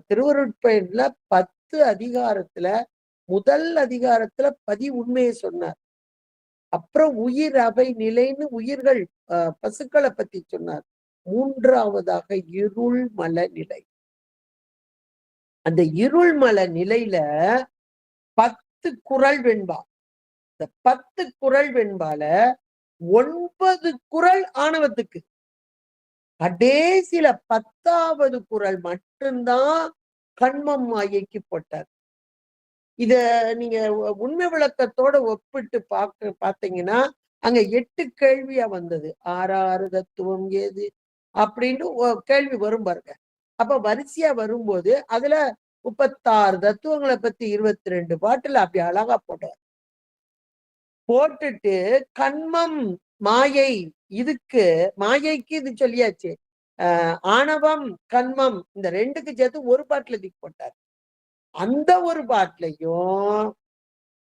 திருவருட்பயன்ல 10 அதிகாரத்துல முதல் அதிகாரத்துல உண்மையை சொன்னார். அப்புறம் உயிர் அவை நிலைன்னு உயிர்கள் பசுக்களை பத்தி சொன்னார். மூன்றாவதாக இருள் மல நிலை. அந்த இருள் மல நிலையில 10 குறள் வெண்பா. இந்த 10 குறள் வெண்பால 9 குறள் ஆணவத்துக்கு. கடைசியில 10வது குறள் மட்டும்தான் கண்மம் மாயைக்கு போட்டார். இத நீங்க உண்மை விளக்கத்தோட ஒப்பிட்டு பார்த்தீங்கன்னா அங்க 8 கேள்வியா வந்தது. ஆறாறு தத்துவம் ஏது அப்படின்னு கேள்வி வரும் பாருங்க. அப்ப வரிசையா வரும்போது அதுல 36 தத்துவங்களை பத்தி 22 பாட்டுல அப்படி அழகா போட்டார். போட்டுட்டு கண்மம் மாயை, இதுக்கு மாயைக்கு இது சொல்லியாச்சு. ஆணவம் கண்மம் இந்த ரெண்டுக்கு சேர்த்து ஒரு பாட்டுல தூக்கி போட்டார். அந்த ஒரு பாட்டுலையும்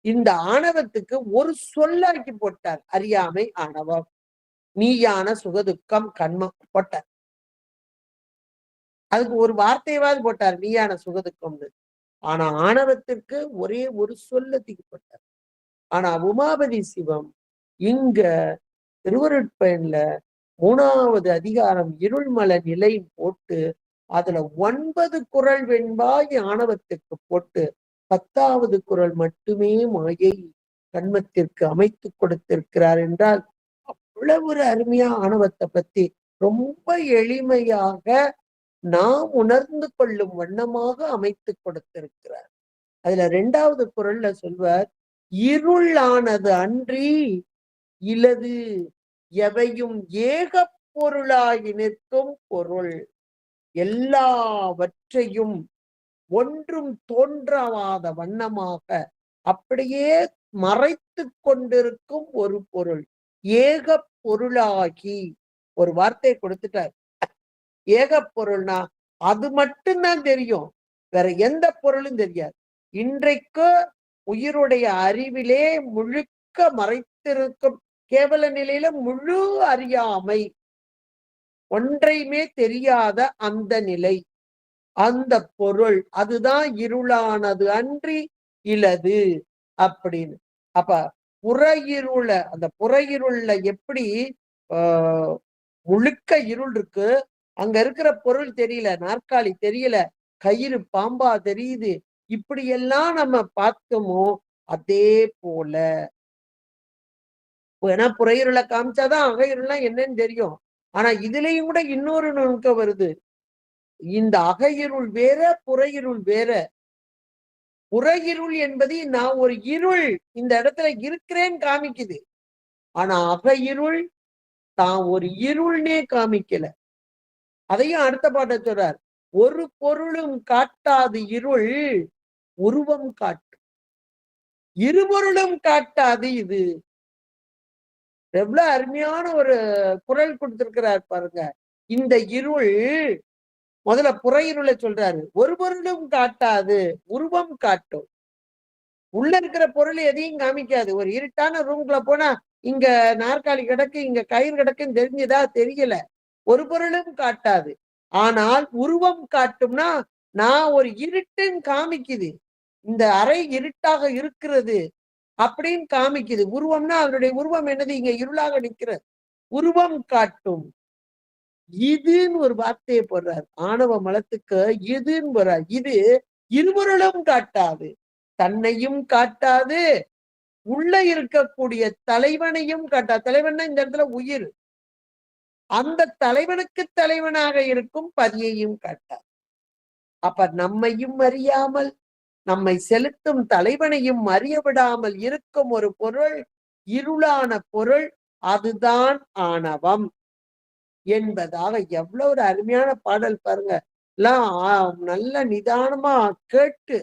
இந்த ஆணவத்துக்கு ஒரு சொல்லாக்கி போட்டார். அறியாமை ஆணவம், நீயான சுகதுக்கம் கண்மம் போட்டார். அதுக்கு ஒரு வார்த்தையாவது போட்டார், நீயான சுகதுக்கம்னு. ஆனா ஆணவத்திற்கு ஒரே ஒரு சொல்ல தூக்கி போட்டார். ஆனா உமாபதி சிவம் இங்க திருவருட்பயன்ல 3வது அதிகாரம் இருள்மல நிலை போட்டு அதுல 9 குறள் வெண்பாய் ஆணவத்திற்கு போட்டு 10வது குறள் மட்டுமே மாயை கண்மத்திற்கு அமைத்து கொடுத்திருக்கிறார் என்றால் அவ்வளவு ஒரு அருமையா ஆணவத்தை பத்தி ரொம்ப எளிமையாக நாம் உணர்ந்து கொள்ளும் வண்ணமாக அமைத்து கொடுத்திருக்கிறார். அதுல 2வது குறள்ல சொல்வார், இருளானது அன்றி இலது எவையும் ஏக பொருளாகி நிற்கும் பொருள். எல்லாவற்றையும் ஒன்றும் தோன்றவாத வண்ணமாக அப்படியே மறைத்து கொண்டிருக்கும் ஒரு பொருள். ஏக பொருளாகி ஒரு வார்த்தையை கொடுத்துட்டார். ஏக பொருள்னா அது மட்டும்தான் தெரியும், வேற எந்த பொருளும் தெரியாது. இன்றைக்கு உயிருடைய அறிவிலே முழுக்க மறைத்திருக்கும் கேவல நிலையில முழு அறியாமை, ஒன்றையுமே தெரியாத அந்த நிலை, அந்த பொருள் அதுதான் இருளானது அன்றி இலது அப்படின்னு. அப்ப புற இருள, அந்த புற இருள்ல எப்படி முழுக்க இருள் இருக்கு, அங்க இருக்கிற பொருள் தெரியல, நாற்காலி தெரியல, கயிறு பாம்பா தெரியுது, இப்படியெல்லாம் நம்ம பார்த்தோமோ அதே போல. ஏன்னா புறையிருளை காமிச்சாதான் அகையிருள்லாம் என்னன்னு தெரியும். ஆனா இதுலயும் கூட இன்னொரு நுணுக்கம் வருது. இந்த அகையிருள் வேற, புறையிருள் வேற. புறையிருள் என்பது நான் ஒரு இருள் இந்த இடத்துல இருக்கிறேன்னு காமிக்குது. ஆனா அகையிருள் தான் ஒரு இருள்னே காமிக்கல. அதையும் அடுத்த பாட்ட சொல்றார், ஒரு பொருளும் காட்டாது இருள் உருவம் காட்டும். இருபொருளும் காட்டாது இது. எவ்வளவு அருமையான ஒரு குரல் கொடுத்திருக்கிறார் பாருங்க. இந்த இருள் முதல்ல புற இருளை சொல்றாரு. ஒரு பொருளும் காட்டாது, உருவம் காட்டும். உள்ள இருக்கிற பொருள் எதையும் காமிக்காது. ஒரு இருட்டான ரூம்குள்ள போனா இங்க நாற்காலி கிடக்கு, இங்க கயிறு கிடக்குன்னு தெரிஞ்சுதா? தெரியல. ஒரு பொருளும் காட்டாது. ஆனால் உருவம் காட்டும்னா நான் ஒரு இருட்டுன்னு காமிக்குது. இந்த அறை இருட்டாக இருக்கிறது அப்படின்னு காமிக்குது. உருவம்னா அதனுடைய உருவம் என்னது? இங்க இருளாக நிக்கிற உருவம் காட்டும். இதுன்னு ஒரு வார்த்தையை போடுறார். ஆணவ மலத்துக்கு இதுன்னு போறார். இது இருபொருளும் காட்டாது, தன்னையும் காட்டாது, உள்ள இருக்கக்கூடிய தலைவனையும் காட்டாது. தலைவன்னா இந்த இடத்துல உயிர். அந்த தலைவனுக்கு தலைவனாக இருக்கும் பதியையும் காட்டாது. அப்ப நம்மையும் அறியாமல் நம்மை செலுத்தும் தலைவனையும் அறிய விடாமல் இருக்கும் ஒரு பொருள், இருளான பொருள், அதுதான் ஆணவம் என்பதாக. எவ்வளவு ஒரு அருமையான பாடல் பாருங்க. எல்லாம் நல்ல நிதானமா கேட்டு,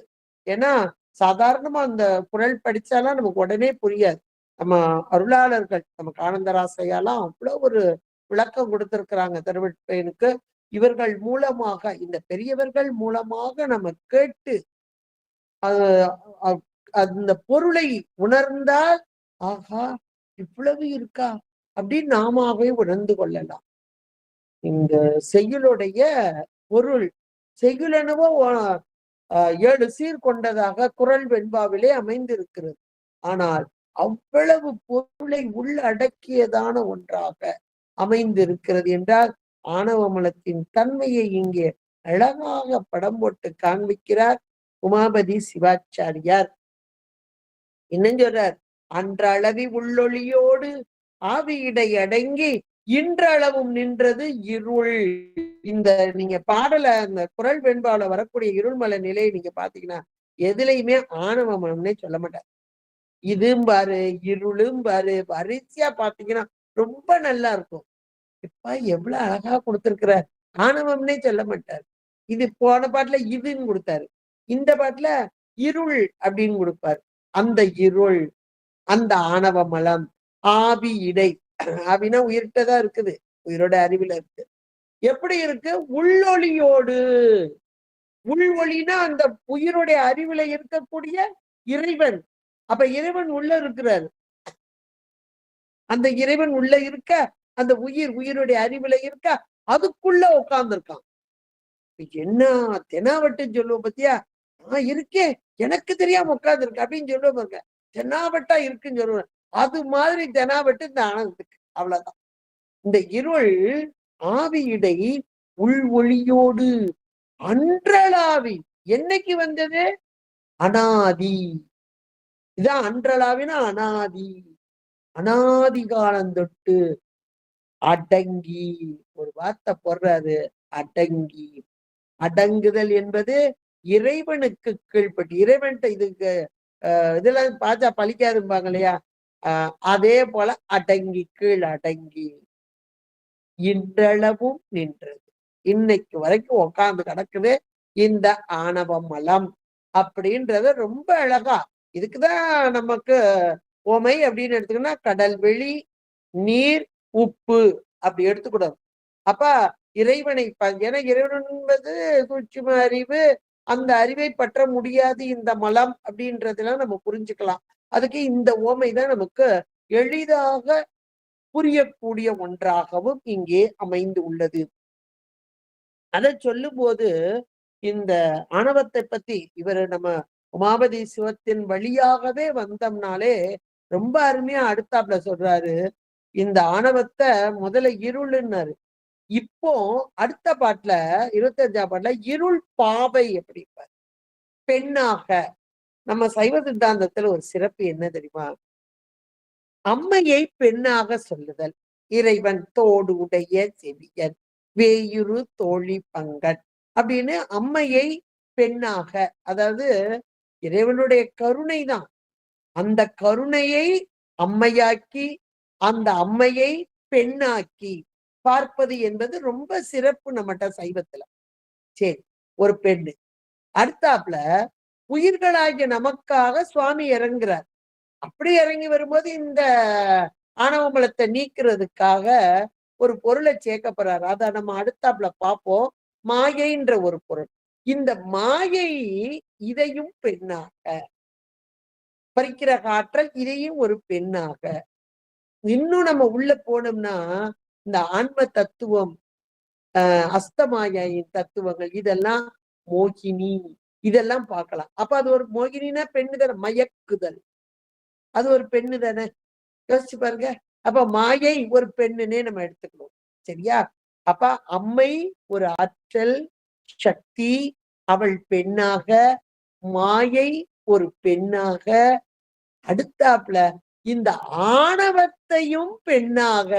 ஏன்னா சாதாரணமா அந்த குரல் படிச்சாலாம் நமக்கு உடனே புரியாது. நம்ம அருளாளர்கள் நமக்கு ஆனந்தராசையாலாம் அவ்வளவு ஒரு விளக்கம் கொடுத்திருக்கிறாங்க திருவெட்பயனுக்கு. இவர்கள் மூலமாக, இந்த பெரியவர்கள் மூலமாக நம்ம கேட்டு அது அந்த பொருளை உணர்ந்தால், ஆகா இவ்வளவு இருக்கா அப்படின்னு நாமாவே உணர்ந்து கொள்ளலாம். இந்த செய்யுளுடைய பொருள் செய்யுள் என்னவோ 7 சீர் கொண்டதாக குறள் வெண்பாவிலே அமைந்திருக்கிறது. ஆனால் அவ்வளவு பொருளை உள்ளடக்கியதான ஒன்றாக அமைந்திருக்கிறது என்றால் ஆணவ மலத்தின் தன்மையை இங்கே அழகாக படம் போட்டு காண்பிக்கிறார் உமாபதி சிவாச்சாரியார். என்னன்னு சொல்றார்? அன்றளவி உள்ளொளியோடு ஆவியிடை அடங்கி இன்றளவும் நின்றது இருள். இந்த நீங்க பாடல அந்த குறள் வெண்பாவில வரக்கூடிய இருள்மலை நிலையை நீங்க பாத்தீங்கன்னா எதுலையுமே ஆணவ மனம்னே சொல்ல மாட்டார். இதும் பாரு, இருளும் பாரு, வரிசையா பாத்தீங்கன்னா ரொம்ப நல்லா இருக்கும். இப்ப எவ்வளவு அழகா கொடுத்திருக்கிற. ஆணவம்னே சொல்ல மாட்டார். இது போன பாட்டுல இதுன்னு கொடுத்தாரு. இந்த பாட்டுல இருள் அப்படின்னு கொடுப்பார். அந்த இருள், அந்த ஆணவ மலம், ஆவி இடை. ஆவினா உயிர்கிட்டதான் இருக்குது, உயிரோட அறிவுல இருக்கு. எப்படி இருக்கு? உள்ளொளியோடு. உள் ஒளினா அந்த உயிருடைய அறிவுல இருக்கக்கூடிய இறைவன். அப்ப இறைவன் உள்ள இருக்கிறார். அந்த இறைவன் உள்ள இருக்க, அந்த உயிருடைய அறிவுல இருக்க, அதுக்குள்ள உட்கார்ந்து இருக்கான். என்ன தெனாவட்டு சொல்லுவோம் பத்தியா? நான் இருக்கேன், எனக்கு தெரியாம உட்கார்ந்து இருக்கு அப்படின்னு சொல்லுவோம் பாருங்க. தெனாவட்டா இருக்குன்னு சொல்லுவேன். அது மாதிரி தெனாவட்டு இந்த ஆனந்தத்துக்கு. அவ்வளவுதான். இந்த இருள் ஆவியிடை உள் ஒளியோடு அன்றளாவி. என்னைக்கு வந்தது? அனாதி. இதான் அன்றளாவினா அனாதி. அனாதி காலம் தொட்டு அடங்கி. ஒரு வார்த்தை போடுறாரு, அடங்கி. அடங்குதல் என்பது இறைவனுக்கு கீழ்பட்டு. இறைவன்கிட்ட இதுக்கு இதெல்லாம் பாஜா பழிக்காதும்பாங்க இல்லையா? அதே போல அடங்கி, கீழ் அடங்கி இன்றளவும் நின்றது. இன்னைக்கு வரைக்கும் உட்கார்ந்து கிடக்குது இந்த ஆணவ மலம் அப்படின்றத ரொம்ப அழகா. இதுக்குதான் நமக்கு உமை அப்படின்னு எடுத்துக்கன்னா கடல் வெளி, நீர், உப்பு அப்படி எடுத்துக்கூடாது. அப்ப இறைவனை ஏன்னா இறைவன் என்பது சூட்சும அறிவு. அந்த அறிவை பற்ற முடியாது இந்த மலம் அப்படின்றதெல்லாம் நம்ம புரிஞ்சுக்கலாம். அதுக்கு இந்த ஓமைதான் நமக்கு எளிதாக புரியக்கூடிய ஒன்றாகவும் இங்கே அமைந்து உள்ளது. அதை சொல்லும் போது இந்த ஆணவத்தை பத்தி இவர் நம்ம உமாபதி சிவத்தின் வழியாகவே வந்தோம்னாலே ரொம்ப அருமையா அடுத்தாப்புல சொல்றாரு. இந்த ஆணவத்தை முதல்ல இருளுன்னாரு. இப்போ அடுத்த பாட்டுல 25ஆம் பாட்டுல இருள் பாவை அப்படிப்பார். பெண்ணாக. நம்ம சைவ சித்தாந்தத்துல ஒரு சிறப்பு என்ன தெரியுமா? அம்மையை பெண்ணாக சொல்லுதல். இறைவன் தோடு உடைய செவியன் வேயுரு தோழி பங்கன் அப்படின்னு அம்மையை பெண்ணாக, அதாவது இறைவனுடைய கருணை தான். அந்த கருணையை அம்மையாக்கி, அந்த அம்மையை பெண்ணாக்கி பார்ப்பது என்பது ரொம்ப சிறப்பு நம்மகிட்ட சைவத்துல. சரி, ஒரு பெண்ணு. அடுத்தாப்புல உயிர்களாகிய நமக்காக சுவாமி இறங்குறார். அப்படி இறங்கி வரும்போது இந்த ஆணவமலத்தை நீக்கிறதுக்காக ஒரு பொருளை சேர்க்க போறாரு. அதை நம்ம அடுத்தாப்புல பார்ப்போம். மாயைன்ற ஒரு பொருள். இந்த மாயை இதையும் பெண்ணாக பறிக்கிற ஆற்றல், இதையும் ஒரு பெண்ணாக. இன்னும் நம்ம உள்ள போனோம்னா இந்த ஆன்ம தத்துவம், அஸ்தமாயின் தத்துவங்கள், இதெல்லாம் மோகினி, இதெல்லாம் பார்க்கலாம். அப்ப அது ஒரு மோகினினா பெண்ணு தானே, மயக்குதல், அது ஒரு பெண்ணு தானே. யோசிச்சு பாருங்க. அப்ப மாயை ஒரு பெண்ணுன்னே நம்ம எடுத்துக்கணும். சரியா? அப்ப அம்மை ஒரு ஆற்றல் சக்தி, அவள் பெண்ணாக, மாயை ஒரு பெண்ணாக, அடுத்தாப்புல இந்த ஆணவத்தையும் பெண்ணாக,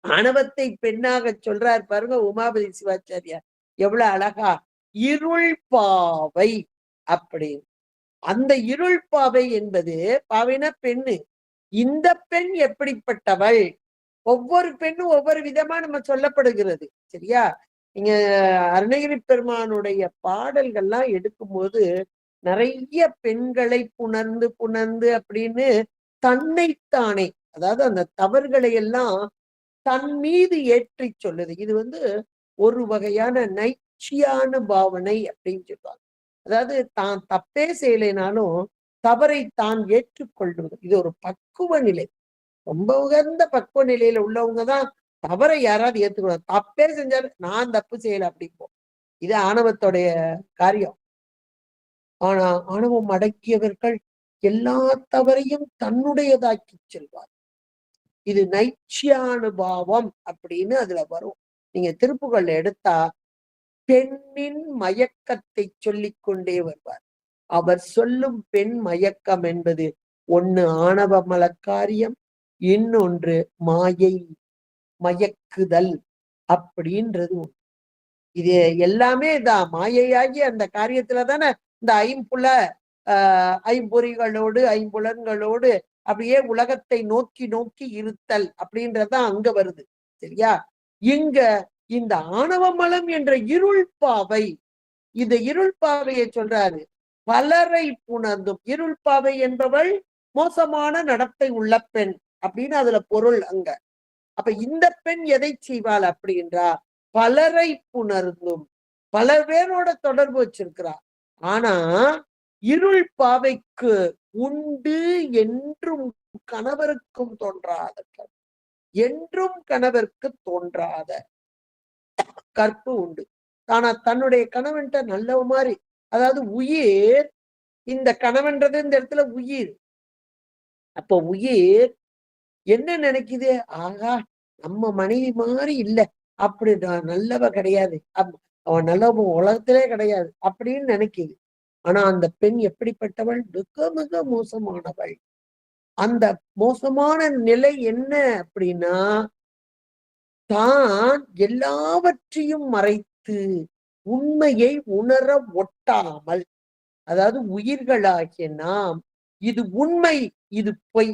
ஆணவத்தை பெண்ணாக சொல்றார் பாருங்க உமாபதி சிவாச்சாரியார், எவ்வளவு அழகா, இருள் பாவை அப்படின்னு. அந்த இருள் பாவை என்பது, பாவைனா பெண்ணு. இந்த பெண் எப்படிப்பட்டவள்? ஒவ்வொரு பெண்ணும் ஒவ்வொரு விதமா நம்ம சொல்லப்படுகிறது. சரியா? நீங்க அருணகிரி பெருமானுடைய பாடல்கள்லாம் எடுக்கும்போது நிறைய பெண்களை புணர்ந்து புணர்ந்து அப்படின்னு தன்னைத்தானே, அதாவது அந்த தவறுகளை எல்லாம் தன் மீது ஏற்றி சொல்லுது. இது ஒரு வகையான நைச்சியான பாவனை அப்படின்னு சொல்லுவாங்க. அதாவது தான் தப்பே செய்யலைனாலும் தவறை தான் ஏற்றுக்கொள்வது. இது ஒரு பக்குவ நிலை. ரொம்ப உகந்த பக்குவ நிலையில உள்ளவங்கதான் தவறை யாராவது ஏத்துக்கணும். தப்பே செஞ்சாரு நான் தப்பு செய்யல அப்படிப்போம். இது ஆணவத்தோடைய காரியம். ஆனா ஆணவம் அடக்கியவர்கள் எல்லா தவறையும் தன்னுடையதாக்கி செல்வார். இது நைச்சியானுபாவம் அப்படின்னு அதுல வரும். நீங்க திருப்புகள்ல எடுத்தா பெண்ணின் மயக்கத்தை சொல்லிக் கொண்டே வருவார். அவர் சொல்லும் பெண் மயக்கம் என்பது ஒண்ணு ஆணவ மலக்காரியம், இன்னொன்று மாயை மயக்குதல் அப்படின்றது. இது எல்லாமே தான் மாயையாகி அந்த காரியத்துல தானே இந்த ஐம்பொறிகளோடு ஐம்புலன்களோடு அப்படியே உலகத்தை நோக்கி நோக்கி இருத்தல் அப்படின்றதான் அங்க வருது. சரியா? இங்க இந்த ஆணவ மலம் என்ற இருள் பாவை, இந்த இருள் பாவையை சொல்றாரு. பலரை புணர்ந்தும், இருள் பாவை என்பவள் மோசமான நடத்தை உள்ள பெண் அப்படின்னு அதுல பொருள் அங்க. அப்ப இந்த பெண் எதை செய்வாள் அப்படின்றா, பலரை புணர்ந்தும், பல பேரோட தொடர்பு வச்சிருக்கிறா. ஆனா இருள் பாவைக்கு உண்டு என்றும் கணவருக்கும் தோன்றாத, என்றும் கணவருக்கு தோன்றாத கற்பு உண்டு. ஆனா தன்னுடைய கணவன்கிட்ட நல்ல மாதிரி, அதாவது உயிர், இந்த கணவன்றது இந்த இடத்துல உயிர். அப்ப உயிர் என்ன நினைக்குது? ஆகா, நம்ம மனைவி மாதிரி இல்ல, அப்படி நல்லவ கிடையாது, அவன் நல்லவன் உலகத்திலே கிடையாது அப்படின்னு நினைக்குது. ஆனா அந்த பெண் எப்படிப்பட்டவள்? மிக மிக மோசமானவள். அந்த மோசமான நிலை என்ன அப்படின்னா, தான் எல்லாவற்றையும் மறைத்து உண்மையை உணர ஒட்டாமல், அதாவது உயிர்களாகிய நாம் இது உண்மை இது பொய்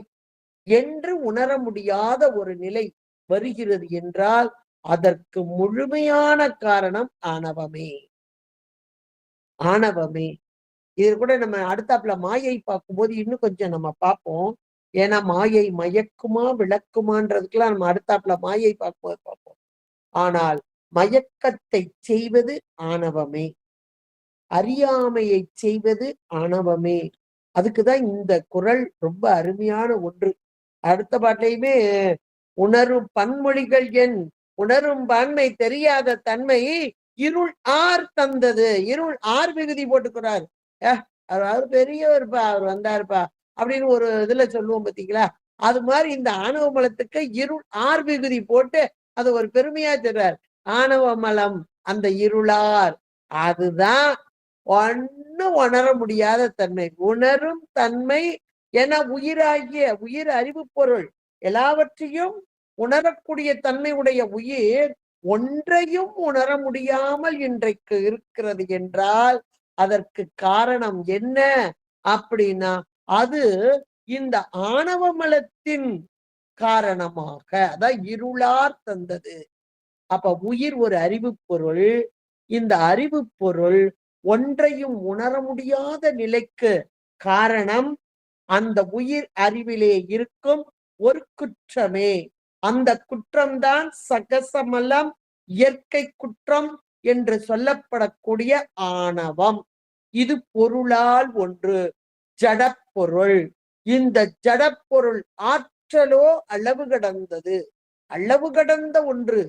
என்று உணர முடியாத ஒரு நிலை வருகிறது என்றால் அதற்கு முழுமையான காரணம் ஆணவமே. ஆணவமே. இது கூட நம்ம அடுத்தாப்புல மாயை பார்க்கும்போது இன்னும் கொஞ்சம் நம்ம பார்ப்போம். ஏன்னா மாயை மயக்குமா விளக்குமான்றதுக்கெல்லாம் நம்ம அடுத்தாப்புல மாயை பார்க்கும்போது பார்ப்போம். ஆனால் மயக்கத்தை செய்வது ஆணவமே, அறியாமையை செய்வது ஆணவமே. அதுக்குதான் இந்த குறள் ரொம்ப அருமையான ஒன்று. அடுத்த பாட்டிலையுமே உணரும் பன்மொழிகள் என் உணரும் பான்மை தெரியாத தன்மை இருள் ஆர் தந்தது. இருள் ஆர் விகுதி போட்டுக்கிறார். அவர் பெரியவர்ப்பா, அவர் வந்தாருப்பா அப்படின்னு ஒரு இதுல சொல்லுவோம் பாத்தீங்களா? அது மாதிரி இந்த ஆணவ மலத்துக்கு இருள் ஆர் விகுதி போட்டு அது ஒரு பெருமையா சொல்றார். ஆணவ மலம் அந்த இருளார், அதுதான் ஒன்னும் உணர முடியாத தன்மை. உணரும் தன்மை என உயிராகிய உயிர் அறிவு பொருள் எல்லாவற்றையும் உணரக்கூடிய தன்மை உடைய உயிர் ஒன்றையும் உணர முடியாமல் இன்றைக்கு இருக்கிறது என்றால் அதற்கு காரணம் என்ன அப்படின்னா, அது இந்த ஆணவ மலத்தின் காரணமாக, அதான் இருளார் தந்தது. அப்ப உயிர் ஒரு அறிவு பொருள். இந்த அறிவு பொருள் ஒன்றையும் உணர முடியாத நிலைக்கு காரணம் அந்த உயிர் அறிவிலே இருக்கும் ஒரு குற்றமே. அந்த குற்றம்தான் சகசமலம் இயற்கை குற்றம் என்று சொல்லப்படக்கூடிய ஆணவம். இது பொருளால் ஒன்று, ஜடப்பொருள். இந்த ஜடப்பொருள் ஆற்றலோ அளவு கடந்தது, அளவு கடந்த ஒன்று.